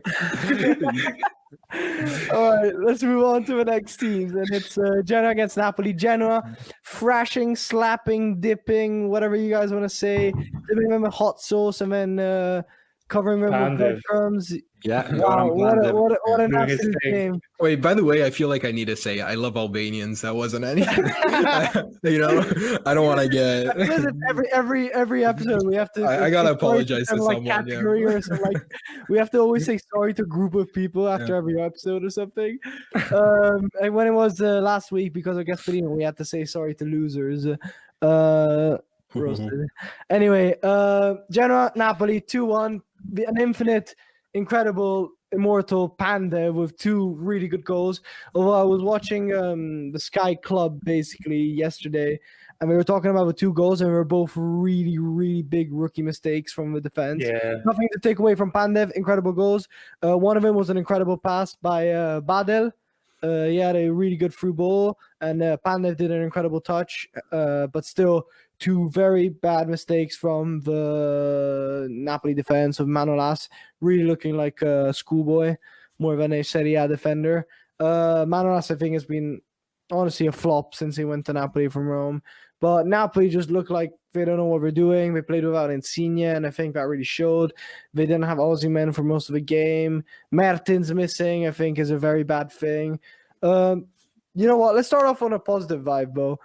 All right, let's move on to the next teams, and it's Genoa against Napoli. Genoa, thrashing, slapping, dipping, whatever you guys want to say, dipping them in hot sauce and then covering them with breadcrumbs. Yeah. Wow, what an Doing his absolute thing. game! Wait, by the way, I feel like I need to say I love Albanians. That wasn't anything. I don't want to get. Listen, every episode we have to. I gotta say sorry apologize some, to like, someone, category or something, like we have to always say sorry to a group of people after every episode or something. And when it was last week, because of Gasparino, we had to say sorry to losers. Roasted. Anyway, Genoa, Napoli, 2-1. An infinite, incredible, immortal Panda with 2 really good goals. Although I was watching the Sky Club basically yesterday, and we were talking about the 2 goals, and we were both really, really big rookie mistakes from the defense. Yeah. Nothing to take away from Pandev. Incredible goals. One of them was an incredible pass by Badel. He had a really good through ball, and Pandev did an incredible touch. But still, 2 very bad mistakes from the Napoli defense of Manolas, really looking like a schoolboy, more than a Serie A defender. Manolas, I think, has been honestly a flop since he went to Napoli from Rome. But Napoli just look like they don't know what they're doing. They played without Insigne, and I think that really showed. They didn't have Osimhen for most of the game. Mertens missing, I think, is a very bad thing. You know what? Let's start off on a positive vibe, though.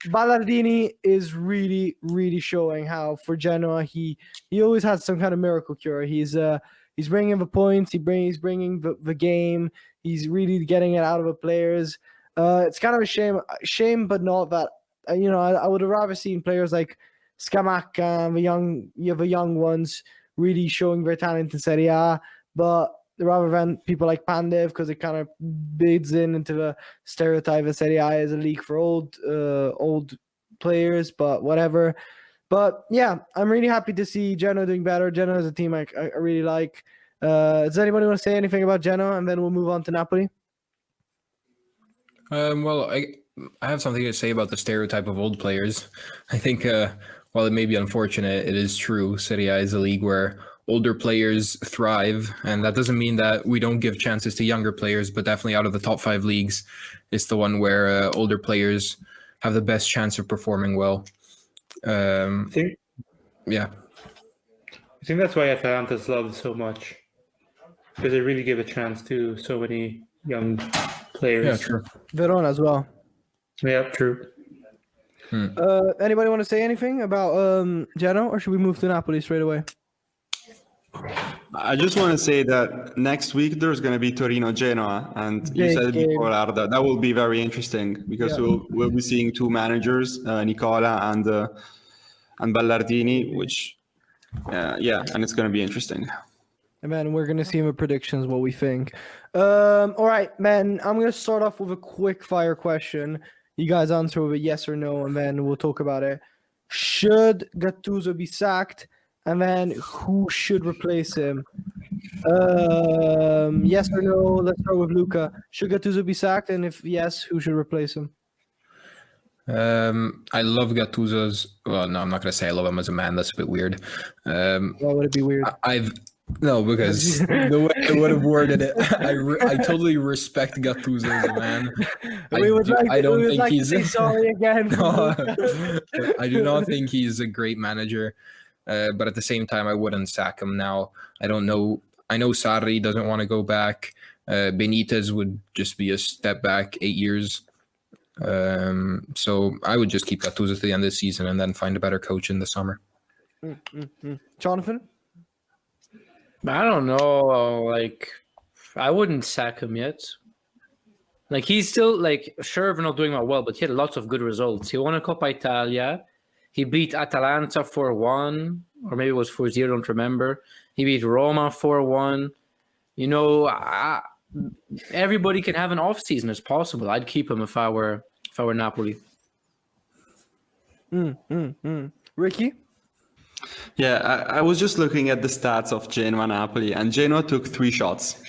Ballardini is really, really showing how for Genoa he always has some kind of miracle cure. He's bringing the points. He's bringing the game. He's really getting it out of the players. It's kind of a shame, but not that. I would have rather seen players like Scamacca, the young ones, really showing their talent in Serie A, but rather than people like Pandev, because it kind of bids into the stereotype of Serie A as a league for old players, but whatever. But yeah, I'm really happy to see Genoa doing better. Genoa is a team I really like. Does anybody want to say anything about Genoa, and then we'll move on to Napoli? Well, I have something to say about the stereotype of old players. I think while it may be unfortunate, it is true. Serie A is a league where older players thrive, and that doesn't mean that we don't give chances to younger players, but definitely out of the top 5 leagues, it's the one where older players have the best chance of performing well. I think that's why Atalanta's loved so much, because they really give a chance to so many young players. Yeah, true. Verona as well. Yeah, true. Anybody want to say anything about Genoa, or should we move to Napoli straight away? I just want to say that next week there's going to be Torino-Genoa, and you Great said it game. before, Arda. That will be very interesting because we'll be seeing 2 managers, Nicola and Ballardini, which, and it's going to be interesting. And then we're going to see in the predictions what we think. All right, man, I'm going to start off with a quick fire question. You guys answer with a yes or no, and then we'll talk about it. Should Gattuso be sacked? And then who should replace him? Yes or no? Let's start with Luca. Should Gattuso be sacked? And if yes, who should replace him? I love Gattuso's. Well, no, I'm not gonna say I love him as a man. That's a bit weird. Why would it be weird? Because the way I would have worded it, I totally respect Gattuso as a man. I don't think he's. Sorry again. No, I do not think he's a great manager. But at the same time, I wouldn't sack him now. I don't know. I know Sarri doesn't want to go back. Benitez would just be a step back 8 years. So I would just keep Gattuso to the end of the season and then find a better coach in the summer. Jonathan? I don't know. I wouldn't sack him yet. He's still, sure, we're not doing well, but he had lots of good results. He won a Coppa Italia. He beat Atalanta 4-1. or maybe it was 4-0, don't remember. He beat Roma 4-1. You know, everybody can have an off season as possible. I'd keep him if I were Napoli. Ricky? Yeah, I was just looking at the stats of Genoa Napoli, and Genoa took 3 shots.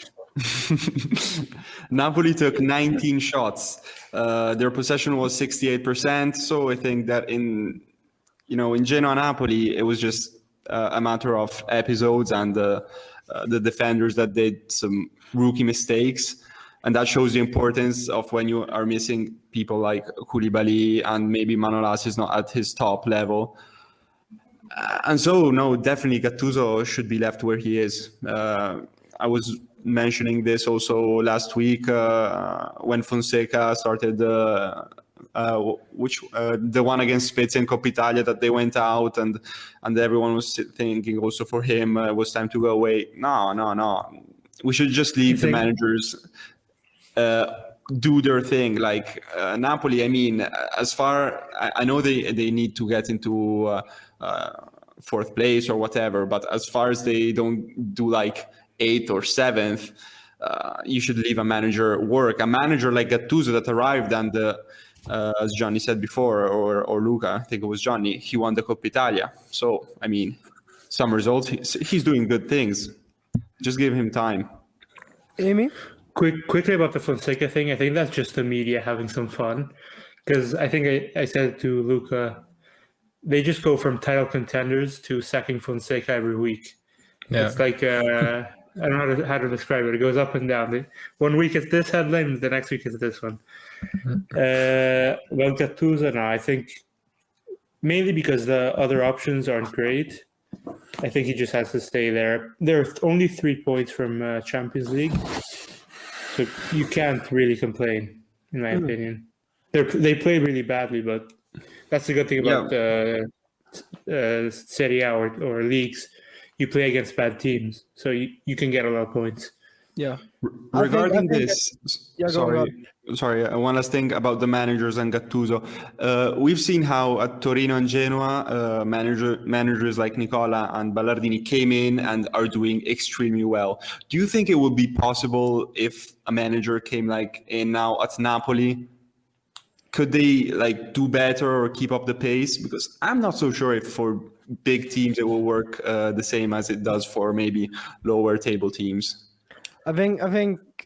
Napoli took 19 shots. Their possession was 68%. So I think that in Genoa Napoli, it was just a matter of episodes and the defenders that did some rookie mistakes. And that shows the importance of when you are missing people like Koulibaly, and maybe Manolas is not at his top level. And so, no, definitely Gattuso should be left where he is. I was mentioning this also last week when Fonseca started the one against Spezia in Coppa Italia, that they went out and everyone was thinking also for him it was time to go away. No. We should just leave the managers do their thing. Like Napoli, I mean, I know they need to get into 4th place or whatever, but as far as they don't do like 8th or 7th, you should leave a manager work. A manager like Gattuso that arrived and as Johnny said before, or Luca, I think it was Johnny, he won the Coppa Italia. So, I mean, some results, he's doing good things. Just give him time. Amy? Quickly about the Fonseca thing, I think that's just the media having some fun. Because I think I said to Luca, they just go from title contenders to sacking Fonseca every week. Yeah. It's like, I don't know how to describe it. It goes up and down. One week it's this headline, the next week it's this one. Well, Gattuso, no, I think mainly because the other options aren't great. I think he just has to stay there. There are only 3 points from Champions League. So you can't really complain, in my opinion. They play really badly, but that's the good thing about Serie A or leagues. You play against bad teams, so you can get a lot of points. Yeah. Regarding this, sorry, one last thing about the managers and Gattuso. We've seen how at Torino and Genoa, managers like Nicola and Ballardini came in and are doing extremely well. Do you think it would be possible if a manager came in now at Napoli? Could they do better or keep up the pace? Because I'm not so sure if for big teams it will work the same as it does for maybe lower table teams. I think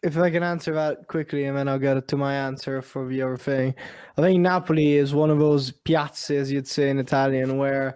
if I can answer that quickly, and then I'll get to my answer for the other thing. I think Napoli is one of those piazze, as you'd say in Italian, where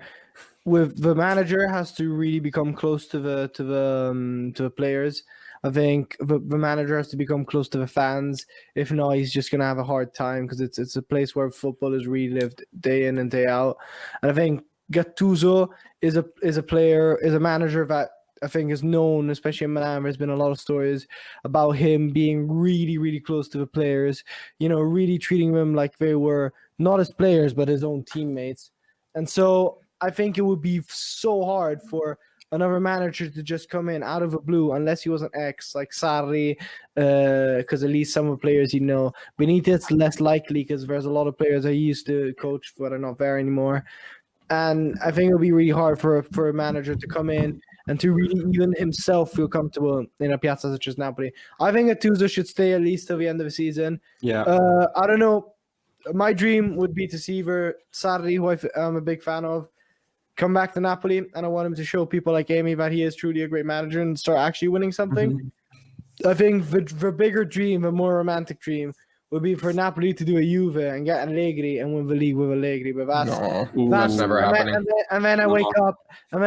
the manager has to really become close to the players. I think the manager has to become close to the fans. If not, he's just gonna have a hard time, because it's a place where football is relived day in and day out. And I think Gattuso is a manager that I think is known, especially in Milan. There's been a lot of stories about him being really, really close to the players, really treating them like they were not his players, but his own teammates. And so I think it would be so hard for another manager to just come in out of the blue, unless he was an ex, like Sarri, because at least some of the players Benitez, less likely, because there's a lot of players I used to coach but are not there anymore. And I think it would be really hard for a manager to come in and to really even himself feel comfortable in a piazza such as Napoli. I think Gattuso should stay at least till the end of the season. Yeah. I don't know. My dream would be to see either Sarri, who I'm a big fan of, come back to Napoli, and I want him to show people like Amy that he is truly a great manager and start actually winning something. Mm-hmm. I think the bigger dream, the more romantic dream, would be for Napoli to do a Juve and get Allegri and win the league with Allegri. But that's never happening. And then I wake up a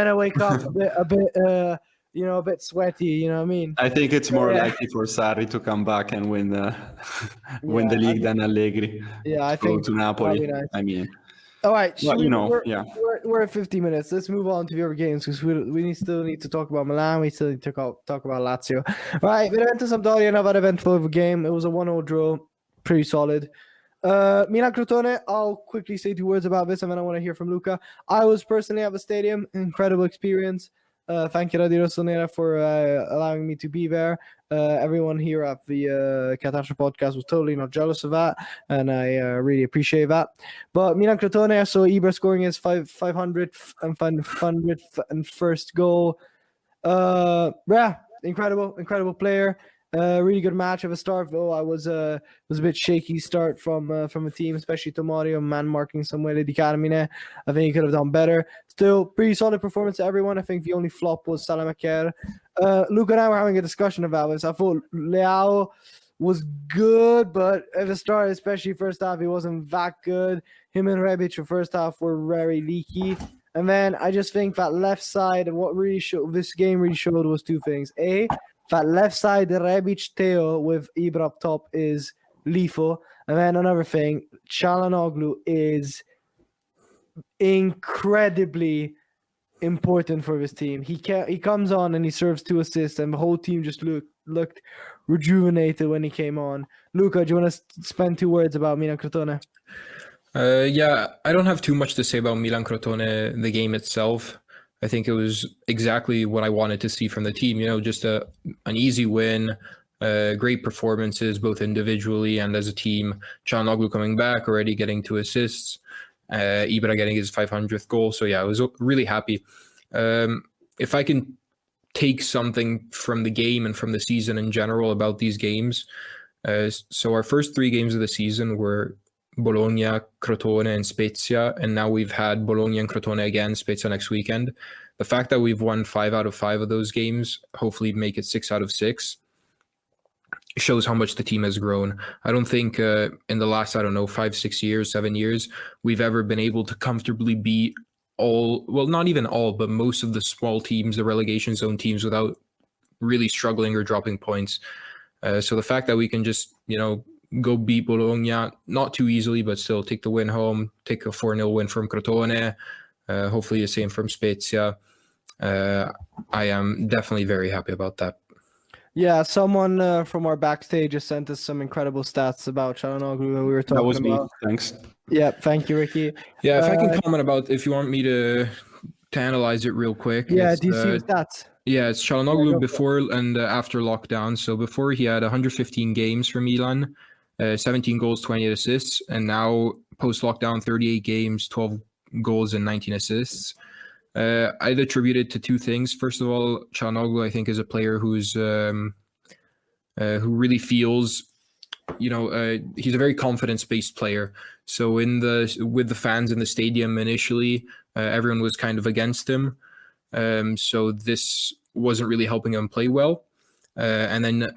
bit sweaty. You know what I mean? I think it's more likely for Sarri to come back and win the league than Allegri. Yeah, I think to Napoli. Nice. I mean. All right, we're at 50 minutes. Let's move on to the other games, because we still need to talk about Milan. We still need to talk about Lazio. All right, Benevento Sampdoria, another eventful game. It was a 1-0 draw, pretty solid. Milan Crotone, I'll quickly say 2 words about this, and then I want to hear from Luca. I was personally at the stadium, incredible experience. Thank you, Radio Rossonera, for allowing me to be there. Everyone here at the Catenaccio podcast was totally not jealous of that, and I really appreciate that. But Milan Crotone, I saw Ibra scoring his 500th and 501st goal. Yeah, incredible player. Really good match of a start, though. I was a bit shaky start from a team, especially Tomario, man marking Samuele Di Carmine. I think he could have done better. Still, pretty solid performance to everyone. I think the only flop was Salamaker. Luca and I were having a discussion about this. I thought Leao was good, but at the start, especially first half, he wasn't that good. Him and Rebic, the first half, were very leaky. And then I just think that left side, and what really showed this game really showed was two things. That left side, the Rebic Theo with Ibra up top is lethal. And then another thing, Çalhanoğlu is incredibly important for this team. He comes on and he serves 2 assists, and the whole team just looked rejuvenated when he came on. Luca, do you want to spend 2 words about Milan Crotone? Yeah, I don't have too much to say about Milan Crotone, the game itself. I think it was exactly what I wanted to see from the team. Just an easy win, great performances, both individually and as a team. Çalhanoğlu coming back, already getting 2 assists. Ibra getting his 500th goal. So yeah, I was really happy. If I can take something from the game and from the season in general about these games, so our first 3 games of the season were Bologna, Crotone, and Spezia, and now we've had Bologna and Crotone again, Spezia next weekend. The fact that we've won 5 out of 5 of those games, hopefully make it 6 out of 6, shows how much the team has grown. I don't think in the last, 5, 6 years, 7 years, we've ever been able to comfortably beat not even all, but most of the small teams, the relegation zone teams, without really struggling or dropping points. So the fact that we can just, go beat Bologna, not too easily, but still take the win home, take a 4-0 win from Crotone, hopefully the same from Spezia. I am definitely very happy about that. Yeah, someone from our backstage just sent us some incredible stats about Çalhanoğlu we were talking about. That was me. Thanks. Yeah, thank you, Ricky. Yeah, if I can comment about, if you want me to analyze it real quick. Yeah, do you see the stats? Yeah, it's Çalhanoğlu before and after lockdown. So before he had 115 games for Milan, 17 goals, 28 assists, and now post-lockdown, 38 games, 12 goals, and 19 assists. I'd attribute it to 2 things. First of all, Çalhanoğlu, I think, is a player who really feels, he's a very confidence-based player. So with the fans in the stadium initially, everyone was kind of against him. So this wasn't really helping him play well. And then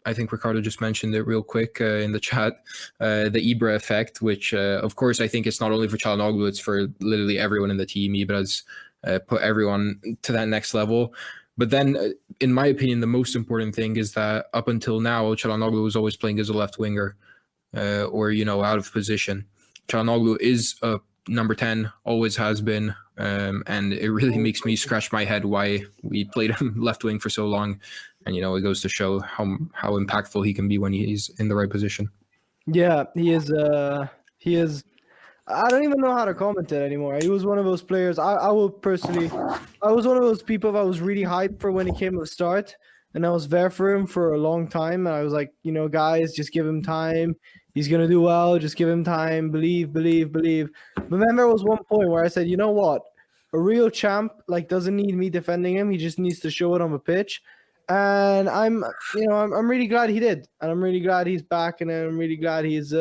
I think Ricardo just mentioned it real quick in the chat, the Ibra effect, which of course I think it's not only for Çalhanoğlu, it's for literally everyone in the team. Ibra's put everyone to that next level. But then, in my opinion, the most important thing is that up until now, Çalhanoğlu was always playing as a left winger or, out of position. Çalhanoğlu is a number 10, always has been. And it really makes me scratch my head why we played him left wing for so long. And, it goes to show how impactful he can be when he's in the right position. Yeah, he is. I don't even know how to comment it anymore. He was one of those players. I was one of those people that was really hyped for when he came at the start. And I was there for him for a long time. And I was like, guys, just give him time. He's going to do well. Just give him time. Believe. But then there was one point where I said, you know what? A real champ doesn't need me defending him. He just needs to show it on the pitch. And I'm really glad he did. And I'm really glad he's back. And I'm really glad he's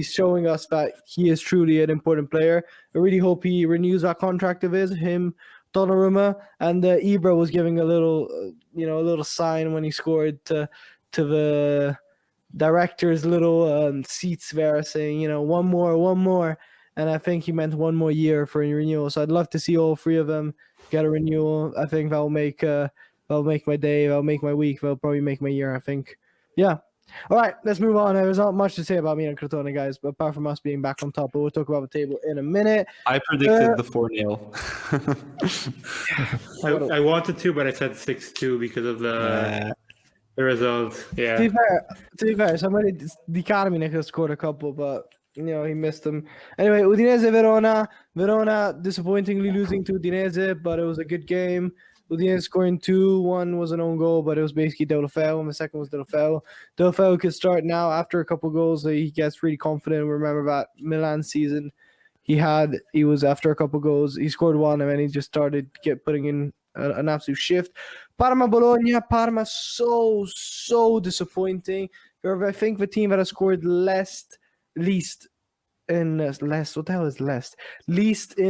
showing us that he is truly an important player. I really hope he renews that contract of his, him, Donnarumma, and Ibra was giving a little sign when he scored to the director's little seats there, saying, one more. And I think he meant 1 more year for a renewal. So I'd love to see all 3 of them get a renewal. I think that'll make my day, that'll make my week, that'll probably make my year, I think. Yeah. All right, let's move on. There's not much to say about Milan Crotone, guys, but apart from us being back on top, but we'll talk about the table in a minute. I predicted the 4-0. I wanted to, but I said 6-2 because of the result. Yeah. To be fair, somebody Di Carmine could have scored a couple, but he missed them. Anyway, Udinese Verona disappointingly losing to Udinese, but it was a good game. Udinese scoring 2. One was an own goal, but it was basically Deulofeu, and the second was Deulofeu. Deulofeu could start now after a couple goals. He gets really confident. Remember that Milan season he was after a couple goals. He scored 1, and then he just started putting in an absolute shift. Parma, so disappointing. I think the team that has scored least in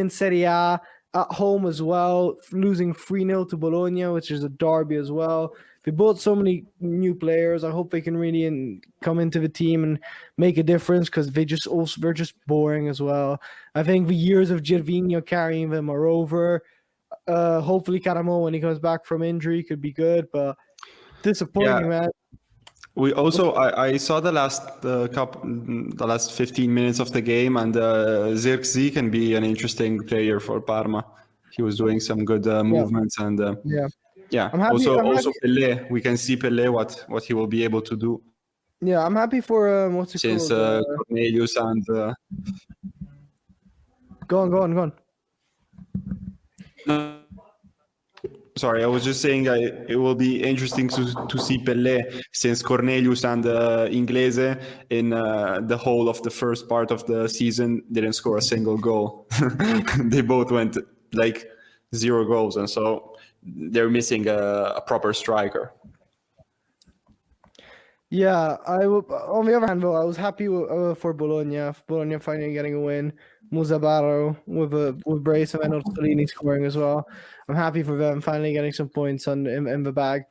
Serie A at home as well, losing 3-0 to Bologna, which is a derby as well. They bought so many new players. I hope they can really come into the team and make a difference, because they're just boring as well. I think the years of Gervinho carrying them are over. Hopefully Catenaccio, when he comes back from injury, could be good, but disappointing, man. We also, I saw the last 15 minutes of the game, and Zirkzee can be an interesting player for Parma. He was doing some good movements, and I'm happy, also Pelé. We can see Pelé what he will be able to do. Yeah, I'm happy for what's it since called? Cornelius and Go on. Sorry, I was just saying it will be interesting to see Pelé, since Cornelius and Inglese in the whole of the first part of the season didn't score a single goal. They both went like 0 goals, and so they're missing a proper striker. Yeah, on the other hand, though, I was happy for Bologna. Bologna finally getting a win. Musabaro with brace, and Orsolini scoring as well. I'm happy for them finally getting some points in the bag.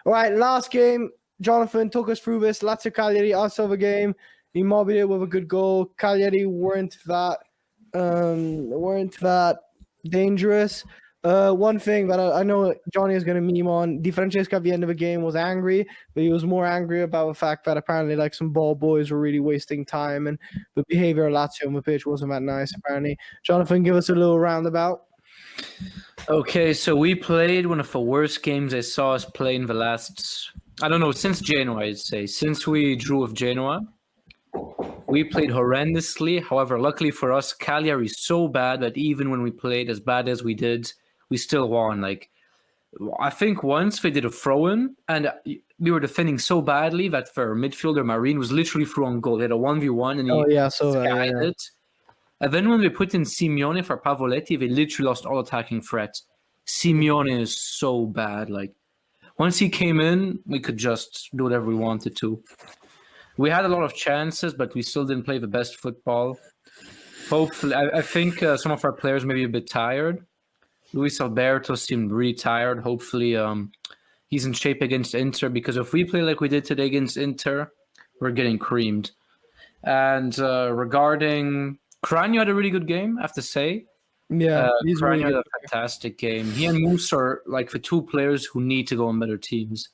All right, last game. Jonathan took us through this. Lazio Cagliari, also the game. Immobile with a good goal. Cagliari weren't that dangerous. One thing that I know Johnny is going to meme on, Di Francesco at the end of the game was angry, but he was more angry about the fact that apparently like some ball boys were really wasting time, and the behavior of Lazio on the pitch wasn't that nice, apparently. Jonathan, give us a little roundabout. Okay, so we played one of the worst games I saw us play in the last, since Genoa, I'd say. Since we drew with Genoa, we played horrendously. However, luckily for us, Cagliari is so bad that even when we played as bad as we did, we still won. Like, I think once they did a throw-in, and we were defending so badly that their midfielder Marin was literally through on goal. They had a 1v1, and he skied it. And then when they put in Simeone for Pavoletti, they literally lost all attacking threats. Simeone is so bad. Like, once he came in, we could just do whatever we wanted to. We had a lot of chances, but we still didn't play the best football. Hopefully, I think some of our players may be a bit tired. Luis Alberto seemed really tired. Hopefully, he's in shape against Inter, because if we play like we did today against Inter, we're getting creamed. And regarding Cragno, had a really good game, I have to say. Yeah, he's Cragno really had good. a fantastic game. He and Moose are like the 2 players who need to go on better teams.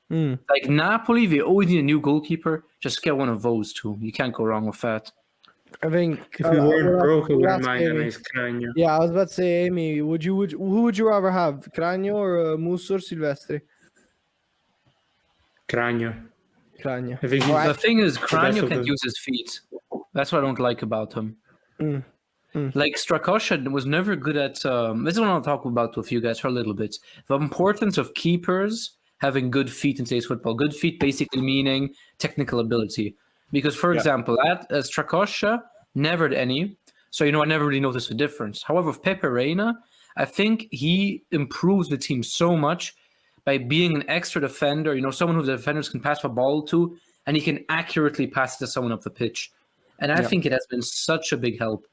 Like Napoli, they always need a new goalkeeper. Just get one of those 2. You can't go wrong with that. I think If we weren't broke, I wouldn't last mind a game- nice Cragno. Yeah, I was about to say, Amy, who would you rather have, Cragno or Musso or Silvestri? Cragno. Cragno. I think All right. The thing is, best Cragno of can't them. use his feet. That's what I don't like about him. Mm. Like, Strakosha was never good at... this is what I'll talk about with you guys for a little bit. The importance of keepers having good feet in today's football. Good feet basically meaning technical ability. Because, for example, at Strakosha never had any. So, I never really noticed the difference. However, with Pepe Reina, I think he improves the team so much by being an extra defender, someone who the defenders can pass the ball to, and he can accurately pass it to someone up the pitch. And I think it has been such a big help.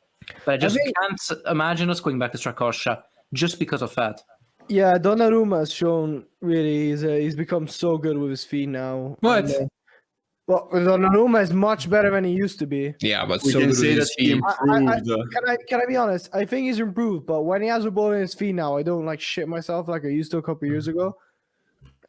But I just can't imagine us going back to Strakosha just because of that. Yeah, Donnarumma has shown really he's become so good with his feet now. What? And, well, Donnarumma is much better than he used to be. Yeah, but we so can good say with that his he feet. improved. Can I be honest? I think he's improved, but when he has a ball in his feet now, I don't like shit myself like I used to a couple years ago.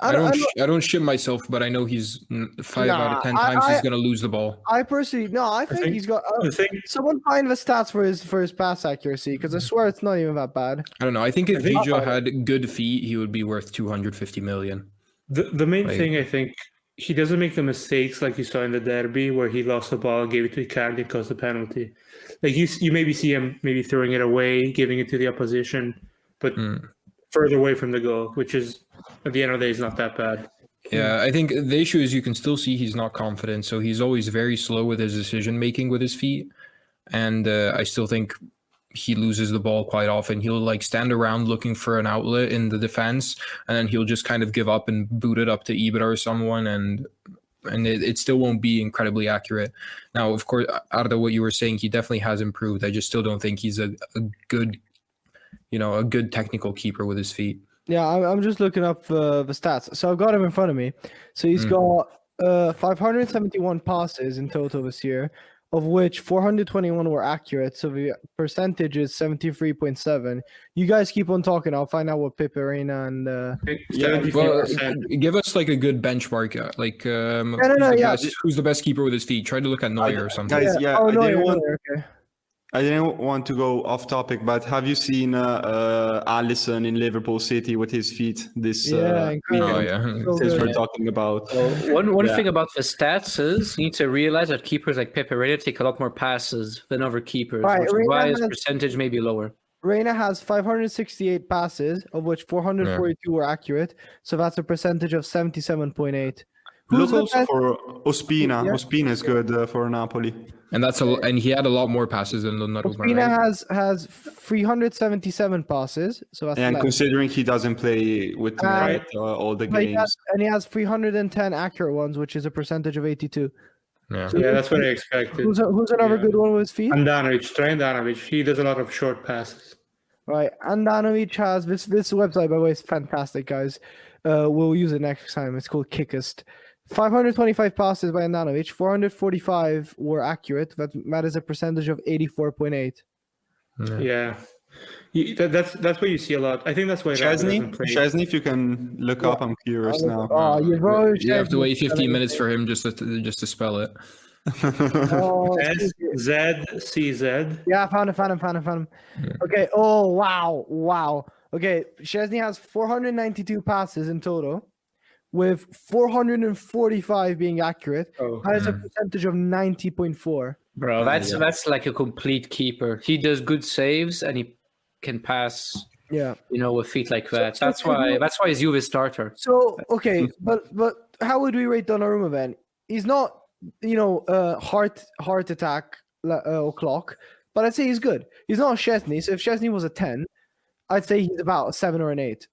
I don't shit myself, but I know he's 5 out of 10 times he's gonna lose the ball. I personally I think think he's got. the thing- Someone find the stats for his pass accuracy, because I swear it's not even that bad. I don't know. I think if think- Vigio had good feet, he would be worth 250 million. The main Like- thing, I think, he doesn't make the mistakes like you saw in the derby where he lost the ball and gave it to Icardi and caused the penalty. Like you maybe see him maybe throwing it away, giving it to the opposition, but further away from the goal, which is at the end of the day is not that bad. Yeah, I think the issue is you can still see he's not confident, so he's always very slow with his decision making with his feet, and I still think he loses the ball quite often. He'll like stand around looking for an outlet in the defense, and then he'll just kind of give up and boot it up to Ibra or someone, and it still won't be incredibly accurate. Now, of course, out of what you were saying, he definitely has improved. I just still don't think he's a good, a good technical keeper with his feet. Yeah, I'm just looking up the stats. So I've got him in front of me. So he's got 571 passes in total this year, of which 421 were accurate. So the percentage is 73.7. You guys keep on talking. I'll find out what Pepe Reina and Well, 74%. give us like a good benchmark. Who's the best keeper with his feet? Try to look at Neuer or something. Guys, Oh, I no, didn't yeah, want. okay. I didn't want to go off topic, but have you seen Alisson in Liverpool City with his feet this incredible. weekend? Oh yeah. So Since good. we're talking about One thing about the stats is you need to realize that keepers like Pepe Reina take a lot more passes than other keepers, Right, which is Reina why his has- percentage may be lower. Reina has 568 passes, of which 442 were accurate. So that's a percentage of 77.8. look the also best- for Ospina. Yeah. Ospina is good for Napoli. And and he had a lot more passes than Donnarumma. Ospina Right? has 377 passes. So that's And less. considering he doesn't play with Right. all the But games, he has 310 accurate ones, which is a percentage of 82. Yeah. Yeah, that's what I expected. Who's another Yeah. good one with his feet? Andanovic, try Andanovic. He does a lot of short passes. Right, Andanovic has this website, by the way, is fantastic, guys. We'll use it next time. It's called Kickest. 525 passes by Andanovic, 445 were accurate. That is a percentage of 84.8. Yeah. That's what you see a lot. I think that's why Rafa doesn't play. Chesney, if you can look up, I'm curious now. Oh, you bro, You have to wait 15 minutes for him just to spell it. Oh, SZCZ. yeah, found him. Okay. Oh, wow. Okay, Chesney has 492 passes in total, with 445 being accurate. Oh. That is a percentage of 90.4. Bro, that's like a complete keeper. He does good saves and he can pass, Yeah. with feet like that. so That's can why you- he's Juve's starter. So okay, but how would we rate Donnarumma then? He's not, heart attack o'clock, but I'd say he's good. He's not a Chesney. So if Chesney was a 10, I'd say he's about a 7 or an 8.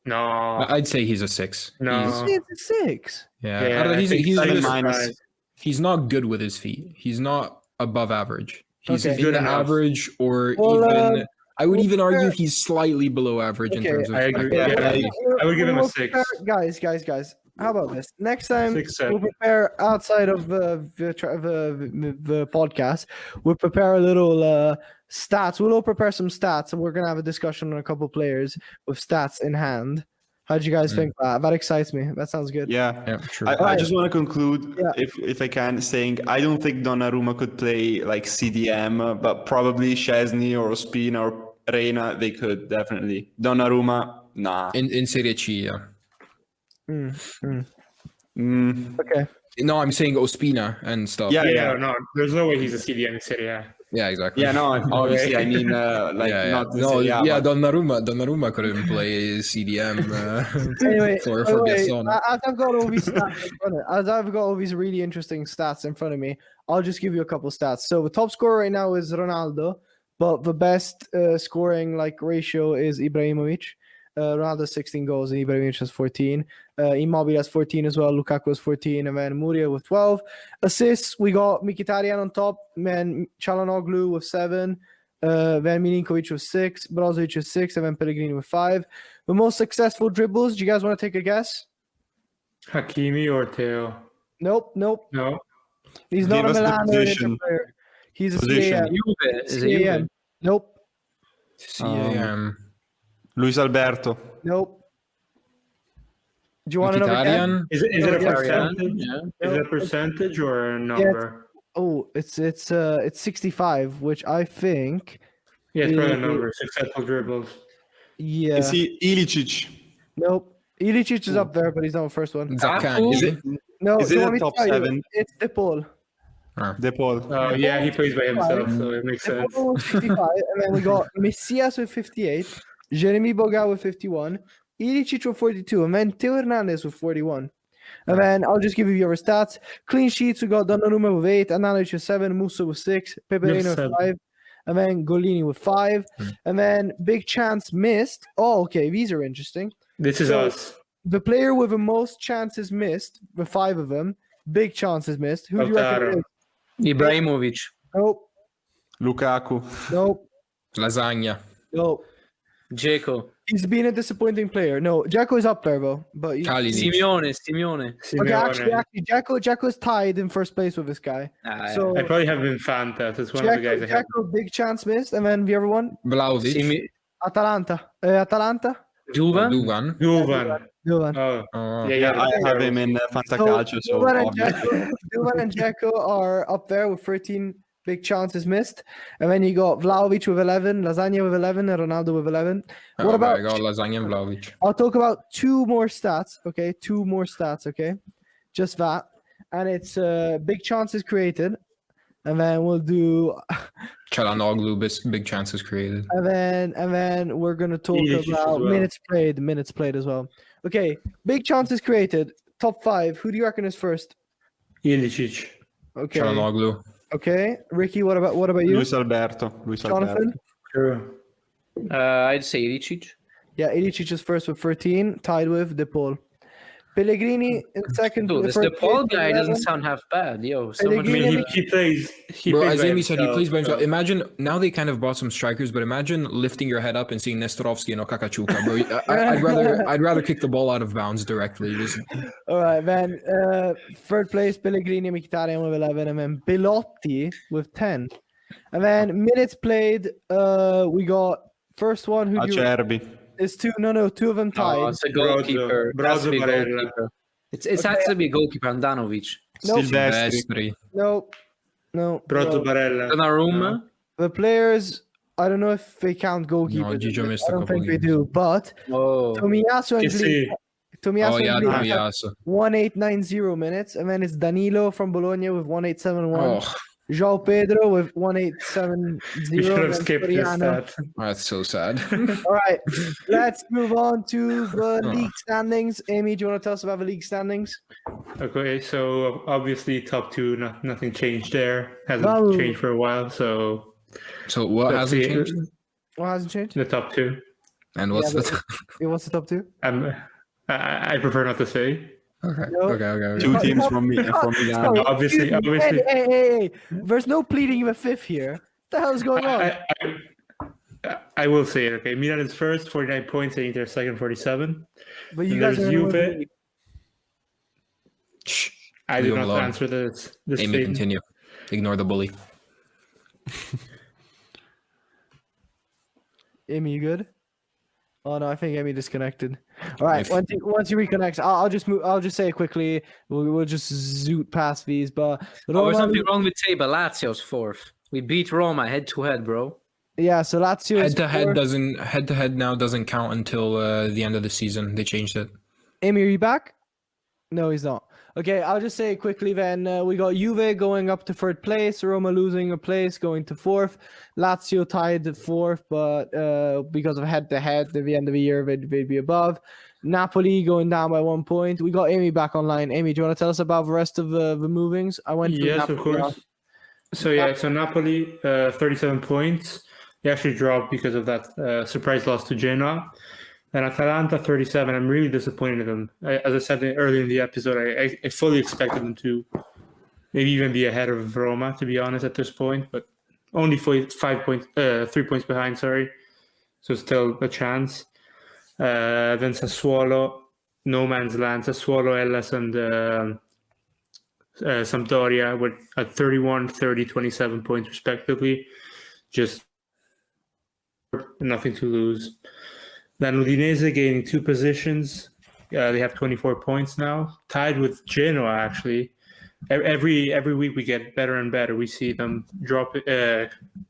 No. I'd say he's a 6. No. He's a 6. Yeah. Yeah, I don't know, I think he's 7 minus. he's not good with his feet. He's not above average. He's Okay. in Good the enough. average, or Well, even I would we'll even argue compare- he's slightly below average in Okay, terms of. I agree. Yeah, Yeah. I would give him a We'll 6. compare- Guys. How about this? Next time 6, we'll 7. prepare outside of the podcast. We'll prepare a little stats. We'll all prepare some stats, and we're gonna have a discussion on a couple players with stats in hand. How do you guys think that? That excites me. That sounds good. Yeah. True. I just want to conclude, Yeah. if I can, saying I don't think Donnarumma could play like CDM, but probably Chesney or Ospina or Reina, they could definitely. Donnarumma, nah. in Serie C, yeah. Okay. No, I'm saying Ospina and stuff. Yeah, Yeah, no, there's no way he's a CDM in Serie A. Yeah, exactly. Yeah, no, obviously, I mean, like, not No, Serie A, but- Donnarumma couldn't play CDM Anyway, for by the way, Gasson. as I've got all these stats in front of, as I've got all these really interesting stats in front of me, I'll just give you a couple stats. So the top scorer right now is Ronaldo, but the best scoring ratio is Ibrahimovic. Ronaldo has 16 goals and Ibrahimovic has 14. Immobile has 14 as well. Lukaku has 14, and then Muria with 12. Assists, we got Mkhitaryan on top, then Çalhanoğlu with 7, then Milinkovic with 6, Brozovic with 6, and then Pellegrini with 5. The most successful dribbles, do you guys want to take a guess? Hakimi or Theo? Nope. No. He's Give not a us the Milan or Inter position. player. He's a Position. CAM. Juve is a CAM. Juve. Nope. CAM. Luis Alberto. Nope. Do you want to know again? Mkhitaryan. Is it a Yeah. percentage? Yeah. Is it a percentage or a number? Oh, it's 65, which I think. Yeah, it's probably a Yeah. number. Successful dribbles. Yeah. Is he Ilicic? Nope. Ilicic is up there, but he's not the first one. Zakan. Is it No, Is do you it want a me to top tell you? 7? It's De Paul. De Paul? Oh, yeah, he plays by himself, so it makes De sense. Paul was 55, and then we got Messias with 58, Jeremy Boga with 51, Ilicic with 42, and then Theo Hernandez with 41. And then I'll just give you your stats. Clean sheets, we got Donnarumma with 8, Analic with 7, Musso with 6, Peperino with 5, and then Golini with 5. And then big chance missed. Oh, okay, these are interesting. This is us. The player with the most chances missed, the 5 of them, big chances missed. Who do you reckon it is? Ibrahimovic. Nope. Lukaku. Nope. Lasagna. Nope. Dzeko. He's been a disappointing player. No, Dzeko is up there though. But Kalinic. Simeone. okay, actually, Dzeko's tied in first place with this guy. So I probably have him Fanta. That's one of the guys I have. Dzeko, big chance missed, and then the other one, Vlahovic. Atalanta. Duvan. Duvan. Duvan. Oh, Yeah, I have him in Fantacalcio. So Duvan and Dzeko are up there with 13 big chances missed, and then you got Vlahovic with 11, Lasagna with 11, and Ronaldo with 11. What about? I got Lasagna and Vlahovic. I'll talk about 2 more stats. Okay, 2 more stats. Okay, just that, and it's big chances created, and then we'll do. Çalhanoğlu, big chances created. And then we're gonna talk Ilicic about as well. minutes played as well. Okay, big chances created. Top 5. Who do you reckon is first? Ilicic. Okay. Çalhanoğlu. Okay, Ricky. What about you? Luis Alberto. Jonathan. True. I'd say Ilicic. Yeah, Ilicic is first with 13, tied with De Paul. Pellegrini in second. Dude, with this first DePaul place guy with doesn't 11. sound half bad. Yo, so Pellegrini- much. I mean, Really? he plays. Bro, plays as by Amy said, he plays by himself. so- Imagine now they kind of bought some strikers, but imagine lifting your head up and seeing Nestorovsky and Okakachuka, bro. I'd rather kick the ball out of bounds directly. Just, All right, then third place Pellegrini, Mkhitaryan with 11, and then Belotti with 10. And then minutes played, we got first one who do you Acerbi. is 2 2 of them tied. Oh, it's a goalkeeper. It has to be a Barella. goalkeeper. It has to be a goalkeeper. Andanovic. Nope. Silvestri. Silvestri. No. Brozzo Barella. Donnarumma. The players, I don't know if they count goalkeepers. No, Gigio missed I a don't couple think they games. do, but Oh. Tomiyasu and Kessie. Tomiyasu Oh, yeah, and Gleason have Tomiyasu. 1890 minutes, and then it's Danilo from Bologna with 1871. Oh, João Pedro with 1870. You should have and skipped this Soriano. stat. that's so sad. All right, let's move on to the league standings. Amy, do you want to tell us about the league standings? Okay, so obviously top 2, nothing changed there. Hasn't No. changed for a while. So So what let's hasn't see. changed? What hasn't changed? The top 2. And what's Yeah, the? What's the top 2? I prefer not to say. Okay. No. Okay. 2 teams from Milan. Sorry, Obviously- excuse me. obviously- Hey. There's no pleading with fifth here. What the hell is going on? I will say it. Okay, Milan is first, 49 points, and Inter second, 47. But you And guys there's are Juve. I Leave did him not alone. answer this. This Amy, statement. continue. Ignore the bully. Amy, you good? Oh no, I think Amy disconnected. All right, If- once you reconnect, I'll just move. I'll just say it quickly. We'll just zoot past these. But Oh, there's Roma, something wrong with table. Lazio's fourth. We beat Roma head to head, bro. yeah. So Lazio is Head to head now doesn't count until the end of the season. They changed it. Amy, are you back? No, he's not. Okay, I'll just say it quickly then. We got Juve going up to third place, Roma losing a place, going to fourth. Lazio tied at fourth, but because of head-to-head at the end of the year, they'd be above. Napoli going down by 1 point. We got Amy back online. Amy, do you want to tell us about the rest of the movings? I went through Yes, of Napoli. course. So Napoli, 37 points. They actually dropped because of that surprise loss to Genoa. And Atalanta, 37. I'm really disappointed in them. As I said earlier in the episode, I fully expected them to maybe even be ahead of Roma, to be honest, at this point. But only 3 points behind, sorry. So still a chance. Then Sassuolo, no man's land. Sassuolo, Hellas, and Sampdoria with at 31, 30, 27 points respectively. Just nothing to lose. Then Udinese gaining 2 positions. They have 24 points now, tied with Genoa. Actually, every week we get better and better. We see them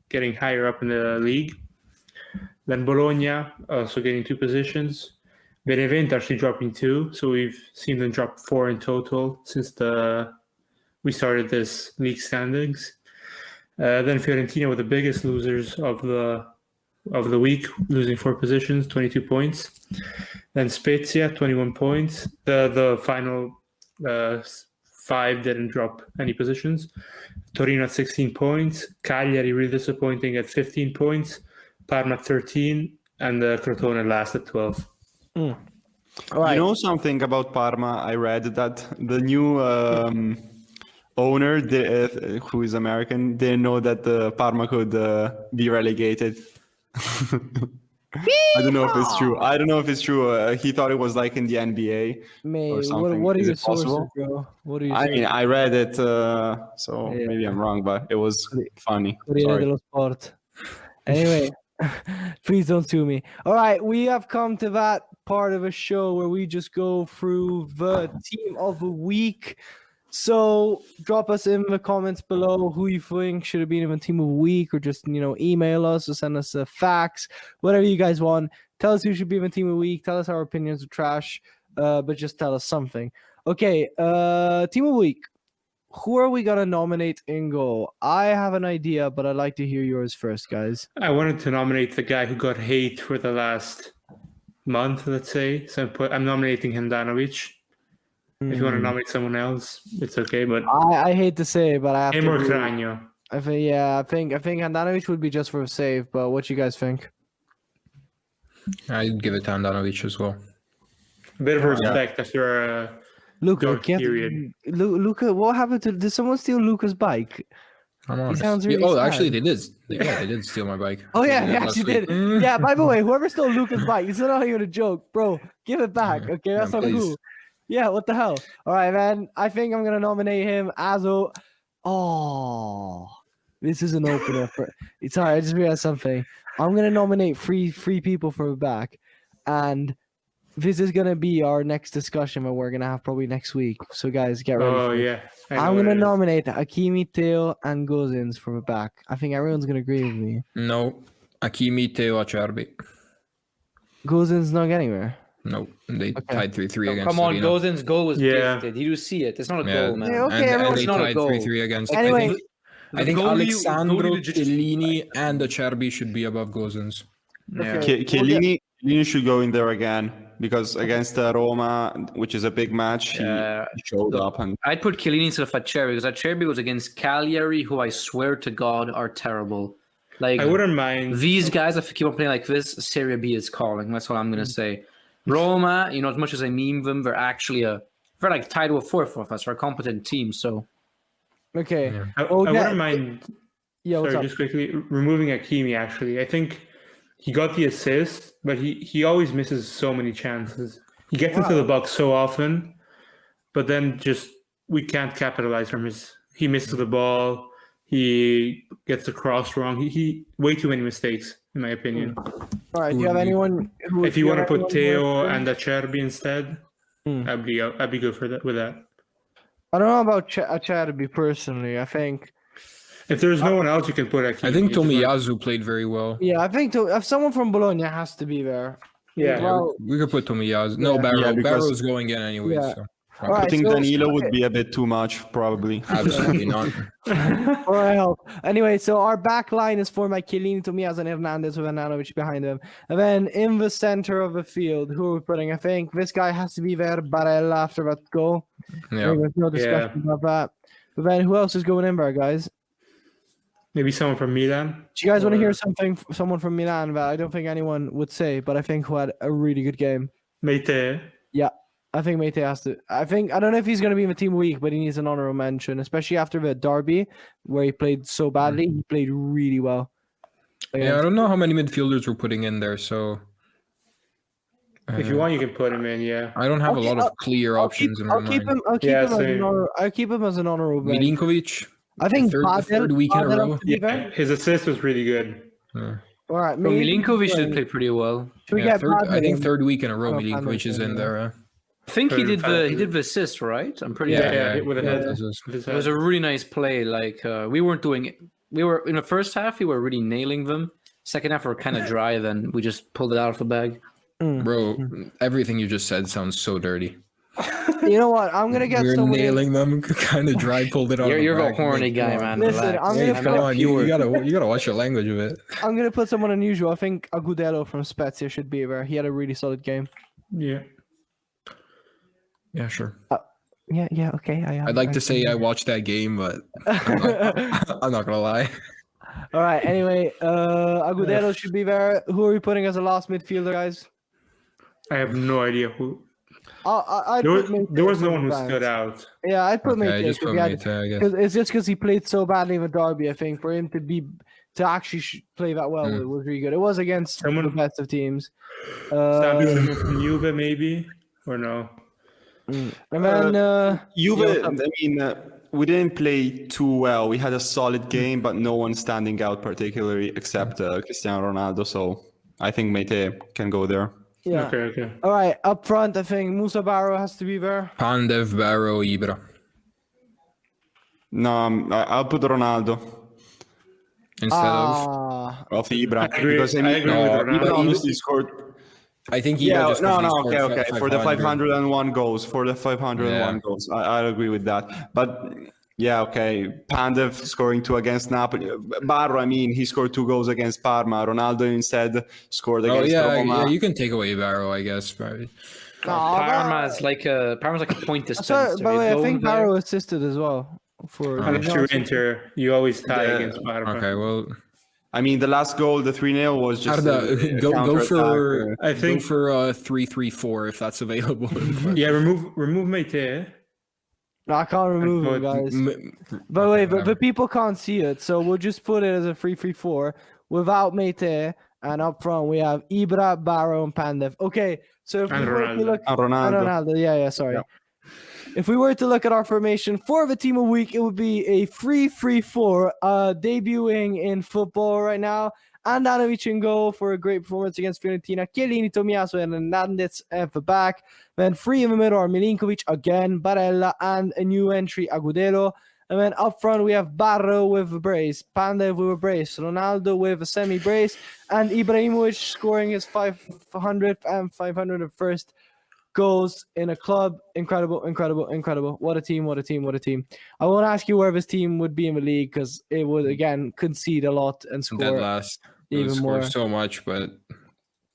getting higher up in the league. Then Bologna also getting 2 positions. Benevento actually dropping 2, so we've seen them drop 4 in total since we started this league standings. Then Fiorentina were the biggest losers of the of the week, losing 4 positions, 22 points. Then Spezia, 21 points. The final 5 didn't drop any positions. Torino at 16 points. Cagliari, really disappointing, at 15 points. Parma at 13. And Crotone last at 12. All right. You know something about Parma? I read that the new owner, who is American, didn't know that Parma could be relegated. I don't know if it's true. He thought it was like in the NBA or something. What are Is your it possible? sources, bro? What are your I mean, I read it, so Yeah. maybe I'm wrong, but it was funny. Corriere Sorry. dello Sport. Anyway, please don't sue me. All right, we have come to that part of a show where we just go through the team of the week. So drop us in the comments below who you think should have been in the team of the week, or just email us or send us a fax, whatever you guys want. Tell us who should be in the team of the week. Tell us our opinions are trash, but just tell us something. Okay, team of the week. Who are we gonna nominate in goal? I have an idea, but I'd like to hear yours first, guys. I wanted to nominate the guy who got hate for the last month, let's say. So I'm nominating Handanovic. If you want to nominate someone else, it's okay. But I hate to say it, but I have him or to. Cragno. I think Handanovic would be just for a save. But what you guys think? I'd give it to Andanovic as well. A bit of respect after Luca, dark period. Luca, what happened to? Did someone steal Luca's bike? I'm honest. sounds really oh, sad. actually, they did. Yeah, they did steal my bike. Oh yeah, they Last actually week. did. Yeah. By the way, whoever stole Luca's bike, it's not even a joke, bro. Give it back. Okay, that's not please. cool. Yeah, what the hell? All right, man. I think I'm gonna nominate him as a. Oh, this is an opener for. It's alright. I just realized something. I'm gonna nominate three people for the back, and this is gonna be our next discussion that we're gonna have probably next week. So guys, get ready. Oh for it. yeah. I know I'm what gonna it is. nominate Hakimi, Theo, and Gozins for the back. I think everyone's gonna agree with me. No, Hakimi, Theo, Acerbi. Gozins not getting there. No, they tied 3-3 against Come on, Torino. Gozen's goal was Yeah. gifted. You do see it. It's not a Yeah. goal, man. Yeah, okay, and everyone's they not a tied goal. 3-3 against. Anyway, I think goalie- Alexandro, goalie legit- Chiellini, and Acerbi should be above Gozens. Yeah. Okay. Chiellini should go in there again because against Roma, which is a big match, he showed up. And I'd put Chiellini instead of Acerbi because Acerbi was against Cagliari, who I swear to God are terrible. Like I wouldn't mind. these guys, if you keep on playing like this, Serie B is calling. That's what I'm gonna say. Roma, as much as I meme them, they're actually they're like tied with fourth of us. They're a competent team. So Okay. Yeah. I Okay. wouldn't mind. Yeah, what's Sorry, up? just quickly removing Hakimi. Actually, I think he got the assist, but he always misses so many chances. He gets into the box so often, but then just we can't capitalize from his. He misses the ball. He gets the cross wrong. He way too many mistakes, in my opinion. All right. Do you have anyone? If you want to put Theo and Acerbi instead, I'd be good for that with that. I don't know about Acerbi personally. I think. If there's no one else, you can put Hakimi. I think It's just like- Tomiyasu played very well. Yeah, I think if someone from Bologna has to be there. Yeah. Well, We could put Tomiyasu. No, Yeah. Barrow. Yeah, because- Barrow's going in anyway. Yeah. So. all right, I think so- Danilo would be a bit too much, probably. Absolutely not. All right, help. Anyway, so our back line is formed by Chiellini, Tomiyasu, and Hernandez with Handanovic behind them. And then in the center of the field, who are we putting? I think this guy has to be there, Barella, after that goal. Yeah. There's no discussion about that. But then who else is going in there, guys? Maybe someone from Milan. Do you guys want to Or- hear someone from Milan that I don't think anyone would say, but I think who had a really good game? Mate. Yeah, I think Mate has to. I don't know if he's going to be in the team of the week, but he needs an honorable mention, especially after the derby where he played so badly. He played really well. Yeah, I don't know how many midfielders we're putting in there, so If you want, you can put him in. Yeah. I don't have I'll a lot keep- of clear options in my I'll keep mind. him. I'll keep Yeah, him as an same. I'll keep him as an honorable mention. Milinkovic. I think third week in a Badel row. has to be there. His assist was really good. Yeah. All right, But Milinkovic did play pretty well. Should we Yeah, get I think Badel? third week in a row, Oh, Milinkovic is in Badel, there. I think he did Third- the assist, right? I'm pretty Yeah, sure. yeah, with a head. this is- His It was head. a really nice play. Like we weren't doing it. We were in the first half. We were really nailing them. Second half, we were kind of dry. Then we just pulled it out of the bag. Bro, everything you just said sounds so dirty. You know what? I'm gonna get We're someone. nailing them. Kind of dry pulled it on. You're the a horny guy, man. Listen, Relax. I'm Hey, gonna come put- on, you gotta watch your language a bit. I'm gonna put someone unusual. I think Agudelo from Spezia should be there. He had a really solid game. Yeah. Yeah, sure. Yeah, okay. I'd like to say I watched that game, but I'm not gonna lie. All right. Anyway, Agudelo should be there. Who are we putting as a last midfielder, guys? I have no idea who. I'd There was, put Mate there was no for one who Banks. stood out. Yeah, I'd put Okay, Mate just put Mate, I guess. because it's just because he played so badly with Derby. I think for him to actually play that well it was really good. It was against the best of teams. Samuel from Juve, maybe? Or no? And then Juve, I mean, we didn't play too well. We had a solid game, but no one standing out particularly except Cristiano Ronaldo. So I think Mete can go there. yeah. Okay. All right, up front, I think Musa Barrow has to be there. Pandev, Barrow, Ibra. No, I'll put Ronaldo Instead of Ibra. I agree- Because I agree with Ronaldo. Ibra obviously scored. I think Ibra Yeah, just no, because he scored okay. For the 501 goals, goals, I'll agree with that. But yeah, okay. Pandev scoring 2 against Napoli. Barro, I mean, he scored 2 goals against Parma. Ronaldo instead scored against Roma. yeah, you can take away Barrow, I guess. But Parma's like a point dispenser. By the way, I He's think going there. Barrow assisted as well. For Unless you're Inter, you always tie against Parma. okay, well, I mean, the last goal, the 3-0, was just Arda, a go counterattack. for I think- go for 3-3-4 if that's available. Yeah, remove Mete. No, I can't remove him, guys. By the way, but people can't see it, so we'll just put it as a 3-3-4 without Mete, and up front we have Ibra, Barrow, and Pandev. Okay, so if And we were to Ronaldo. look And Ronaldo. Ronaldo, yeah, sorry. Yeah. If we were to look at our formation for the team of week, it would be a 3-3-4, debuting in football right now. Andanovic in goal for a great performance against Fiorentina. Chiellini, Tomiaso, and Hernandez at the back. Then 3 in the middle are Milinkovic again, Barella, and a new entry, Agudelo. And then up front, we have Barro with a brace, Pandev with a brace, Ronaldo with a semi-brace, and Ibrahimovic scoring his 500th and 501st goals in a club. Incredible. What a team. I won't ask you where this team would be in the league because it would, again, concede a lot and Dead score last. They would even score more. so much, but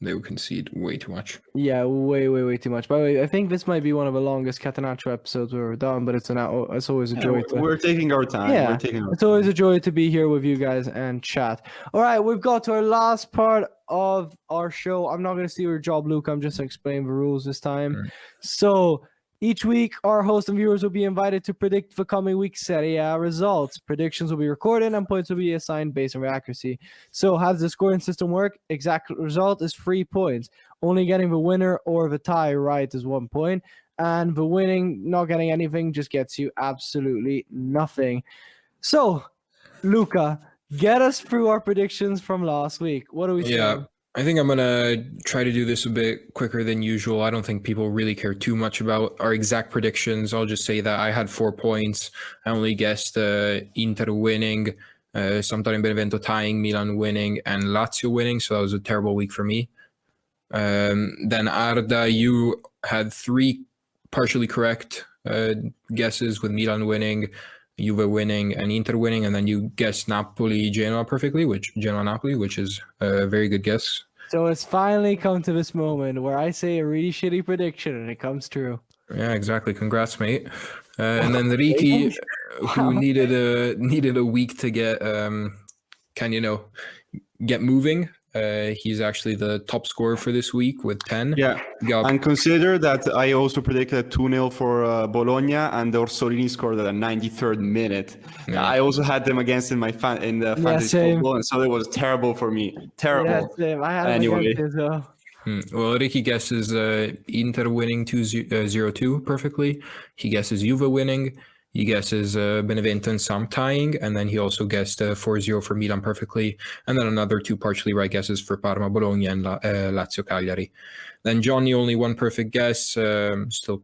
they would concede way too much. Yeah, way too much. By the way, I think this might be one of the longest Catenaccio episodes we've ever done, but it's always a joy to... We're taking our time. Yeah, We're taking our it's always a joy to be here with you guys and chat. All right, we've got to our last part of our show. I'm not going to steal your job, Luke. I'm just going to explain the rules this time. So each week, our host and viewers will be invited to predict the coming week's Serie A results. Predictions will be recorded and points will be assigned based on their accuracy. So how does the scoring system work? Exact result is 3 points. Only getting the winner or the tie right is 1 point. And the winning, not getting anything, just gets you absolutely nothing. So, Luca, get us through our predictions from last week. What do we say? Yeah, I think I'm going to try to do this a bit quicker than usual. I don't think people really care too much about our exact predictions. I'll just say that I had 4 points. I only guessed Inter winning, Sampdoria Benevento tying, Milan winning, and Lazio winning. So that was a terrible week for me. Then Arda, you had 3 partially correct guesses with Milan winning, Juve winning, and Inter winning, and then you guessed Napoli-Genoa perfectly, Genoa-Napoli, which is a very good guess. So it's finally come to this moment where I say a really shitty prediction and it comes true. Yeah, exactly. Congrats, mate. And then Ricky, who needed a week to get get moving. He's actually the top scorer for this week with 10. Yeah, and consider that I also predicted 2-0 for Bologna, and Orsolini scored at the 93rd minute. Yeah. I also had them against in the fantasy same. football, and so it was terrible for me. Terrible. Yeah, same. I had it Anyway. against as well. Well, Ricky guesses Inter winning 2-0-2 perfectly. He guesses Juve winning. He guesses Benevento and Sam tying, and then he also guessed 4-0 for Milan perfectly, and then another 2 partially right guesses for Parma, Bologna, and Lazio Cagliari. Then Johnny, only 1 perfect guess, still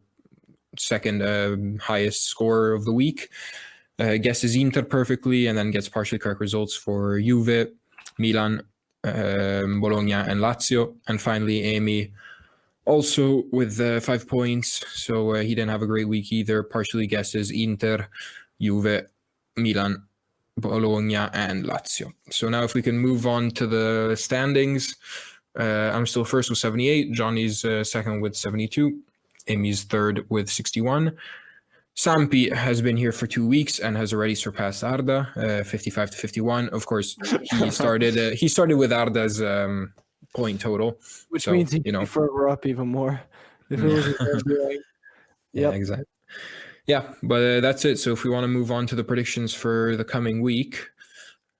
second highest scorer of the week. Guesses Inter perfectly, and then gets partially correct results for Juve, Milan, Bologna, and Lazio. And finally, Amy Also with 5 points, so he didn't have a great week either. Partially guesses Inter, Juve, Milan, Bologna, and Lazio. So now if we can move on to the standings, I'm still first with 78. Johnny's second with 72. Amy's third with 61. Sampi has been here for 2 weeks and has already surpassed Arda, 55 to 51. Of course, he started with Arda's point total, Which so, means he can be further up even more. If it wasn't doing. Yeah, exactly. Yeah, but that's it. So if we want to move on to the predictions for the coming week,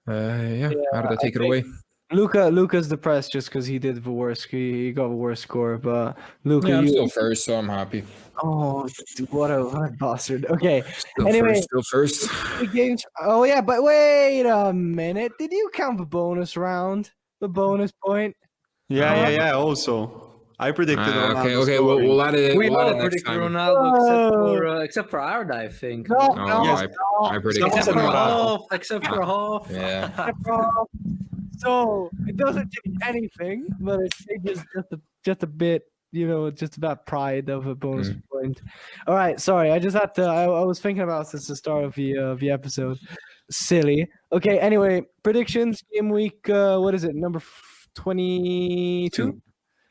Arda, take it away. Luca's depressed just because he did the worst. He got the worst score, but Luca, I'm still first, so I'm happy. Oh, dude, what a bastard. Okay. Still first. The games. Oh yeah, but wait a minute. Did you count the bonus round? The bonus point? Yeah. Also, I predicted. Okay. We'll add it. We all next predicted time. Ronaldo except for Arda, I think. No, I predicted Except for half. Yeah. So it doesn't change anything, but it changes just a bit. Just about pride of a bonus point. All right, sorry. I just had to. I was thinking about since the start of the episode. Silly. Okay. Anyway, predictions. Game week. What is it? Number 22.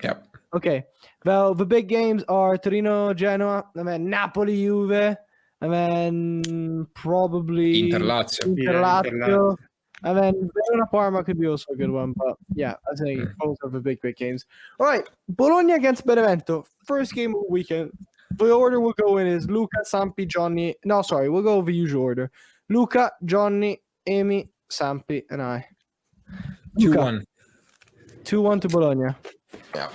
Yep. Okay. Well, the big games are Torino, Genoa, and then Napoli-Juve, and then probably Inter Lazio. And then Verona Parma could be also a good one, but yeah, I think both of the big games. All right, Bologna against Benevento, first game of the weekend. The order we'll go in is Luca, Sampi, Johnny. No, sorry, we'll go with the usual order: Luca, Johnny, Amy, Sampi, and I. 2-1. 2-1 to Bologna. Yeah.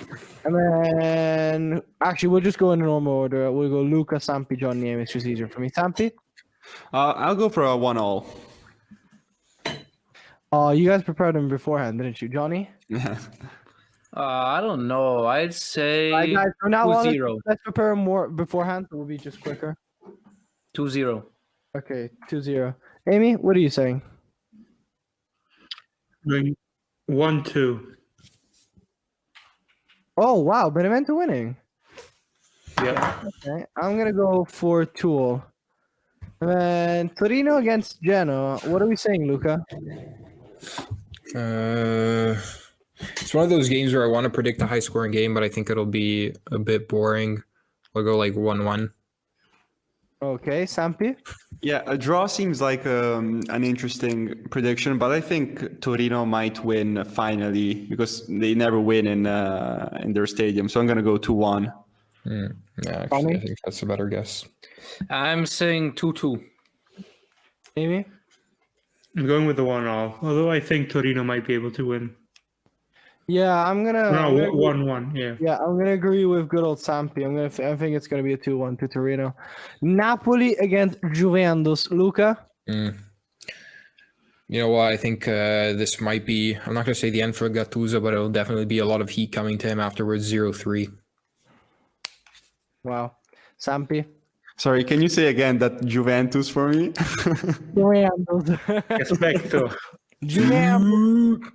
And then actually, we'll just go in the normal order. We'll go Luca, Sampi, Johnny, Amy. It's just easier for me. Sampi. I'll go for a 1-1. You guys prepared them beforehand, didn't you, Johnny? I don't know. I'd say Guys, from now on, 2-0. let's prepare them more beforehand, so we'll be just quicker. 2-0. Okay, 2-0. Amy, what are you saying? 1-2. Oh, wow, Benevento winning. Yeah. Okay, I'm going to go for 2-0. And then Torino against Genoa. What are we saying, Luca? It's one of those games where I want to predict a high-scoring game, but I think it'll be a bit boring. We'll go like 1-1. Okay, Sampi? Yeah, a draw seems like an interesting prediction, but I think Torino might win finally because they never win in their stadium. So I'm going to go 2-1. Yeah, actually, I think that's a better guess. I'm saying 2-2. Amy? I'm going with the 1-1, although I think Torino might be able to win. Yeah, I'm gonna. No, 1-1. Yeah. Yeah, I'm gonna agree with good old Sampi. I think it's gonna be a 2-1 to Torino. Napoli against Juventus. Luca. You know what? I think this might be. I'm not gonna say the end for Gattuso, but it'll definitely be a lot of heat coming to him afterwards. 0-3. Wow, Sampi. Sorry, can you say again that Juventus for me? Juventus. Expecto. Juventus.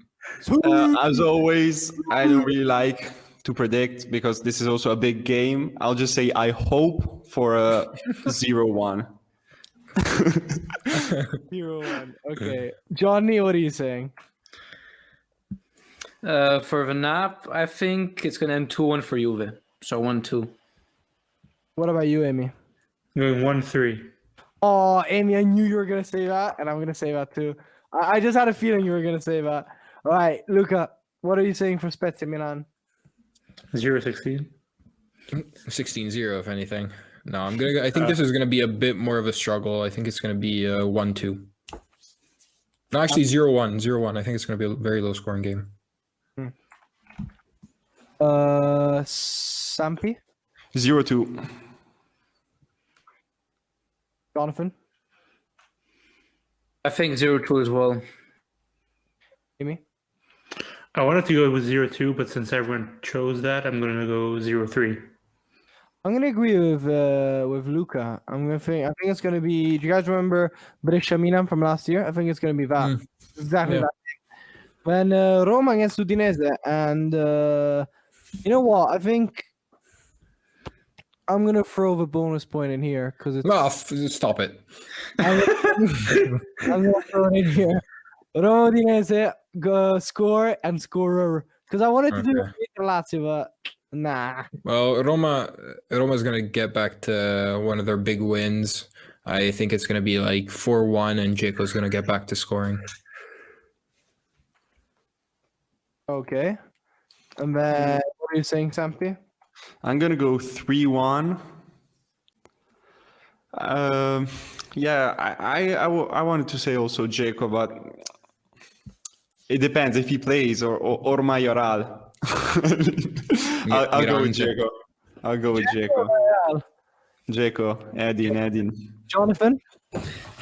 As always, I don't really like to predict because this is also a big game. I'll just say I hope for a 0-1. 0-1. Okay, Johnny, what are you saying? For the Nap, I think it's going to end 2-1 for Juve. So 1-2. What about you, Amy? Going 1-3. Oh, Amy, I knew you were gonna say that, and I'm gonna say that too. I just had a feeling you were gonna say that. All right, Luca, what are you saying for Spezia Milan? 0-16. 16-0, if anything. No, I think this is gonna be a bit more of a struggle. I think it's gonna be 1-2. No, actually 0-1. 0-1. I think it's gonna be a very low scoring game. Sampi? 0-2. Jonathan? I think 0-2 as well. Amy? I wanted to go with 0-2, but since everyone chose that, I'm going to go 0-3. I'm gonna agree with Luca. I think it's gonna be. Do you guys remember Brescia Milan from last year? I think it's gonna be that. Exactly that. When Roma against Udinese, and you know what? I think I'm gonna throw the bonus point in here because it's. No, stop it. I'm gonna throw it in here. Roma Udinese score and scorer because I wanted to do Okay. it with Lazio, but nah. Well, Roma's gonna get back to one of their big wins. I think it's gonna be like 4-1, and Jaco's gonna get back to scoring. Okay. And then what are you saying, Sampi? I'm gonna go 3-1. Yeah, I wanted to say also Jacob, but it depends if he plays or Majoral. I'll go with Jacob. I'll go with Jacob. Jacob, Edin. Jonathan?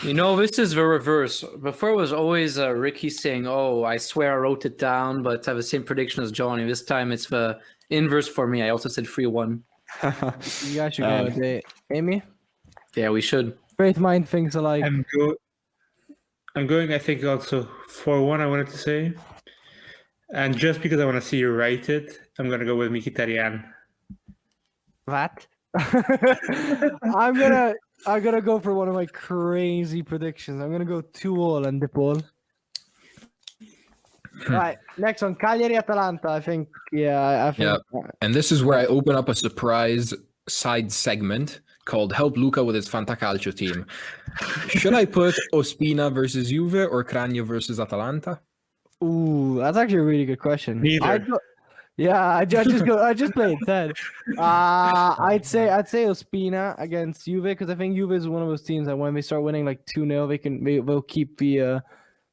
You know, this is the reverse. Before it was always Ricky saying, "Oh, I swear I wrote it down," but I have the same prediction as Johnny. This time it's the inverse for me. I also said 3-1. You guys should go on a date. Amy? Yeah, we should. Great mind thinks alike. I'm going, I think, also 4-1, I wanted to say. And just because I want to see you write it, I'm going to go with Mkhitaryan. What? I'm gonna go for one of my crazy predictions. I'm gonna go 2-2 and Depol. Right, next one, Cagliari Atalanta. I think, I think. Yeah. And this is where I open up a surprise side segment called Help Luca with his Fantacalcio team. Should I put Ospina versus Juve or Cragno versus Atalanta? Ooh, that's actually a really good question. Neither. I just played Ted. I'd say Ospina against Juve because I think Juve is one of those teams that when they start winning like 2-0, they'll keep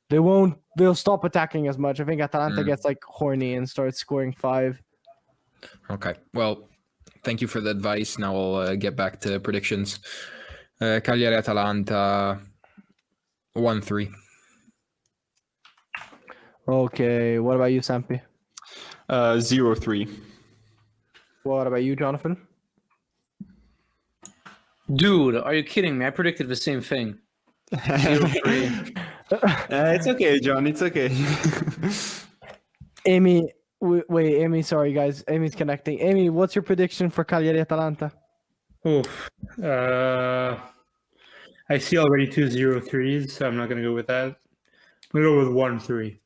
they'll stop attacking as much. I think Atalanta gets like horny and starts scoring 5. Okay. Well, thank you for the advice. Now I'll get back to predictions. Cagliari Atalanta 1-3. Okay, what about you, Sampi? 0-3. What about you, Jonathan? Dude, are you kidding me? I predicted the same thing. 0-3. It's okay, John. It's okay. Amy, wait, Amy, sorry guys. Amy's connecting. Amy, what's your prediction for Cagliari Atalanta? Oof. I see already 2 0-3s, so I'm not going to go with that. I'm going to go with 1-3.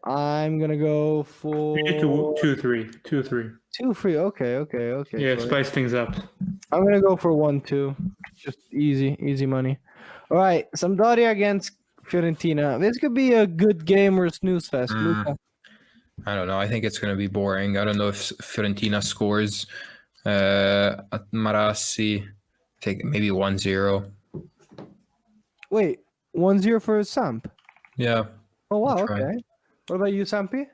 I'm gonna go for 2-3. 2-3. Okay. Yeah, sorry. spice things up. I'm gonna go for 1-2. Just easy money. All right, Sampdoria against Fiorentina. This could be a good game or a snooze fest. Luca. I don't know. I think it's going to be boring. I don't know if Fiorentina scores. At Marassi, I think maybe 1-0. Wait, 1-0 for Samp. Yeah. Oh wow, I'll try. okay. What about you, Sampi?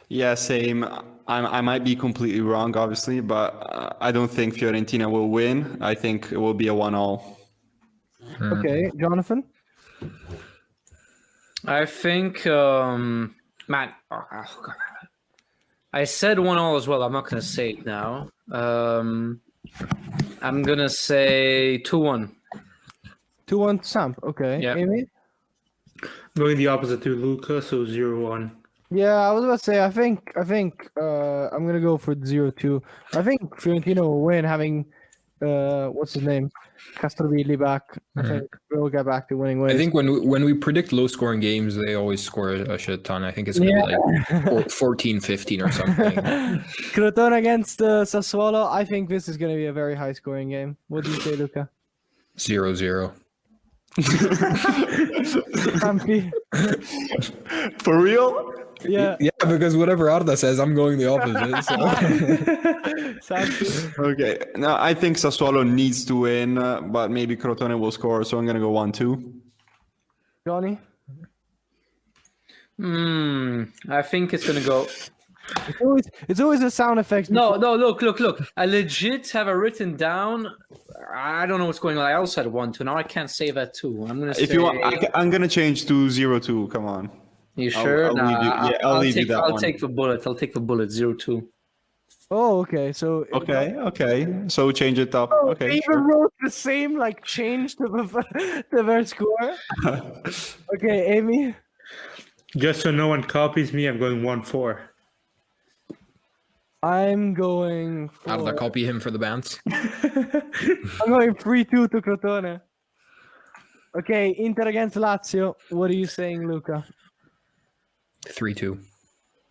Yeah, same. I might be completely wrong, obviously, but I don't think Fiorentina will win. I think it will be a 1-1. Okay, Jonathan? I think, man, God. I said 1-1 as well. I'm not going to say it now. I'm going to say 2-1. 2-1 Samp. Okay. Yeah. Amy? Going the opposite to Luca, so 0-1. Yeah, I was about to say. I think. I'm gonna go for 0-2. I think Fiorentina will win, having what's his name, Castrovilli back. I think we'll get back to winning ways. I think when we predict low scoring games, they always score a shit ton. I think it's going to be like 14-15 or something. Crotone against Sassuolo. I think this is gonna be a very high scoring game. What do you say, Luca? 0-0. Sampi? For real? Yeah. Yeah, because whatever Arda says, I'm going the opposite. So. Sampi? Okay. No, I think Sassuolo needs to win, but maybe Crotone will score, so I'm going to go 1-2. Johnny? I think it's going to go... It's always the sound effects. No, look. I legit have it written down. I don't know what's going on. I also had 1-2. Now I can't say that too. I'm going to say... If you want, I'm going to change to 0-2. Come on. You sure? I'll leave you that I'll one. take the bullet. 0-2. Oh, okay. So Okay. So change it up. they Okay. even Sure. wrote the same change to their score. Okay, Amy. Just so no one copies me, I'm going 1-4. I'm going for... Arda, copy him for the bands. I'm going 3-2 to Crotone. Okay, Inter against Lazio. What are you saying, Luca? 3-2.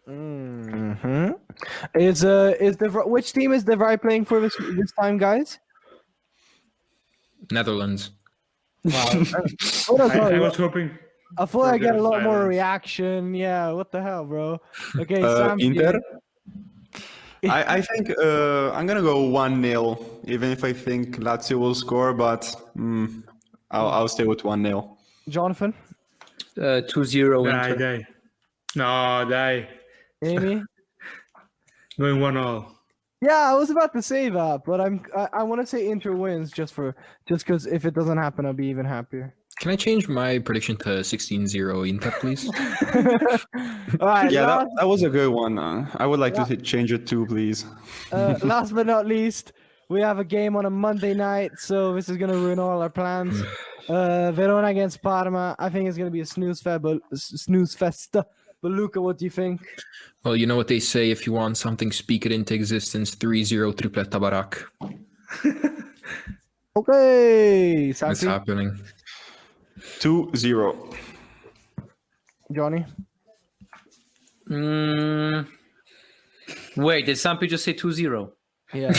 Mm-hmm. Which team is De Vrij playing for this time, guys? Netherlands. Wow. I was hoping. I thought for a I bit get a of lot more silence. reaction. Yeah, what the hell, bro? Okay, Sam. Inter? I think I'm going to go 1-0, even if I think Lazio will score, but I'll stay with 1-0. Jonathan, 2-0 Die, Inter. die. No, die. Amy. Going 1-1. Yeah, I was about to say that, but I want to say Inter wins just because if it doesn't happen, I'll be even happier. Can I change my prediction to 16-0 Inter, please? All right. Yeah, that was a good one. I would like to change it too, please. Last but not least, we have a game on a Monday night, so this is gonna ruin all our plans. Verona against Parma. I think it's gonna be a snooze fest. But Luca, what do you think? Well, you know what they say, if you want something, speak it into existence. 3-0 Tripletta Barak. Okay, It's Santi, happening. 2-0. Johnny. Wait, did Sampi just say 2-0? Yeah.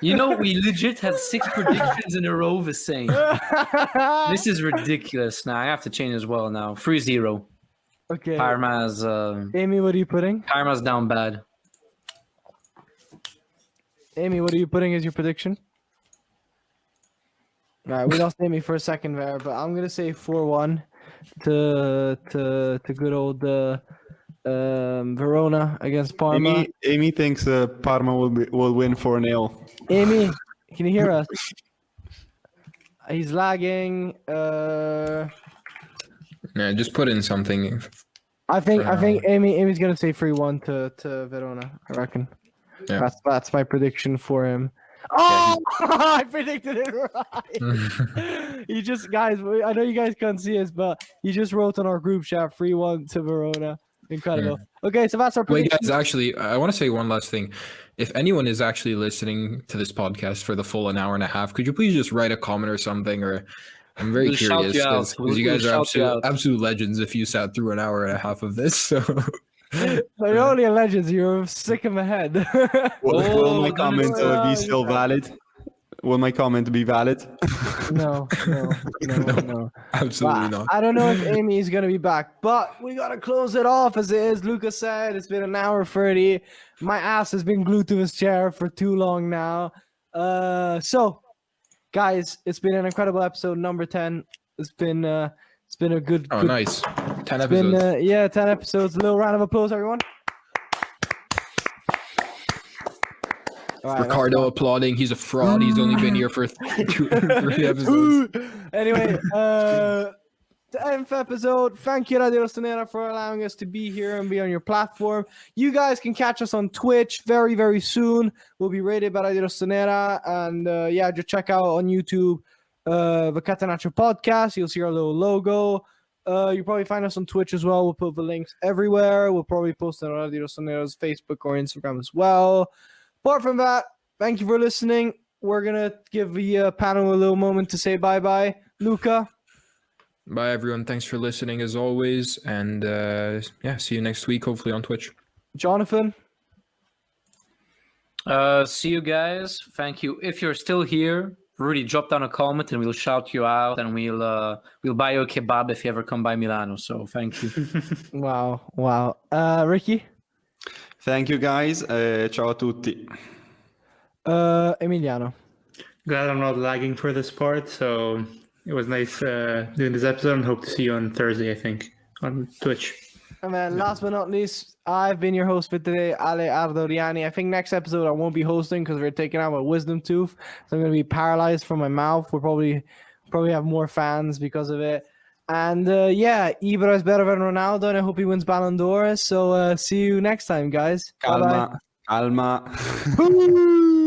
You know, we legit had 6 predictions in a row the same. This is ridiculous. Now I have to change as well now. 3-0. Okay. Parma's Amy, what are you putting? Parma's down bad. Amy, what are you putting as your prediction? All right, we lost Amy for a second there, but I'm gonna say 4-1 to good old Verona against Parma. Amy thinks Parma will win 4-0. Amy, can you hear us? He's lagging. Yeah, just put in something. I think Amy's gonna say 3-1 to Verona. I reckon. Yeah. That's my prediction for him. Oh, I predicted it right. He just, guys, I know you guys can't see us, but he just wrote on our group chat 3-1 to Verona. Incredible. Okay, so that's our prediction. Wait, guys, actually, I want to say one last thing. If anyone is actually listening to this podcast for the full an hour and a half, could you please just write a comment or something? Or I'm very We'll shout curious you out. because you guys We'll are shout you out. absolute legends if you sat through an hour and a half of this. So So you're only a legend. You're sick in the head. Will my no, comment no, be still valid? Will my comment be valid? No. absolutely Wow. not. I don't know if Amy is going to be back, but we got to close it off as it is. Lucas said it's been an hour 30. My ass has been glued to this chair for too long now. So, guys, it's been an incredible episode, number 10. It's been a good. Oh, good, nice. 10 It's been, episodes. 10 episodes. A little round of applause, everyone. All right, Ricardo applauding. He's a fraud. He's only been here for 3 episodes. Anyway, the 10th episode. Thank you, Radio Rossonera, for allowing us to be here and be on your platform. You guys can catch us on Twitch very, very soon. We'll be rated by Radio Rossonera. And just check out on YouTube the Catenaccio podcast. You'll see our little logo. You'll probably find us on Twitch as well. We'll put the links everywhere. We'll probably post it on Radio Rossonera's Facebook or Instagram as well. Apart from that, thank you for listening. We're going to give the panel a little moment to say bye-bye. Luca? Bye, everyone. Thanks for listening as always. And see you next week, hopefully on Twitch. Jonathan? See you guys. Thank you. If you're still here, really drop down a comment and we'll shout you out and we'll buy you a kebab if you ever come by Milano. So thank you. Wow. Ricky? Thank you, guys. Ciao a tutti. Emiliano? Glad I'm not lagging for this part, so it was nice doing this episode and hope to see you on Thursday, I think, on Twitch. And then last but not least, I've been your host for today, Ale Ardoriani. I think next episode I won't be hosting because we're taking out my wisdom tooth. So I'm going to be paralyzed from my mouth. We'll probably have more fans because of it. And Ibra is better than Ronaldo, and I hope he wins Ballon d'Or. So see you next time, guys. Calma. Bye-bye. Calma.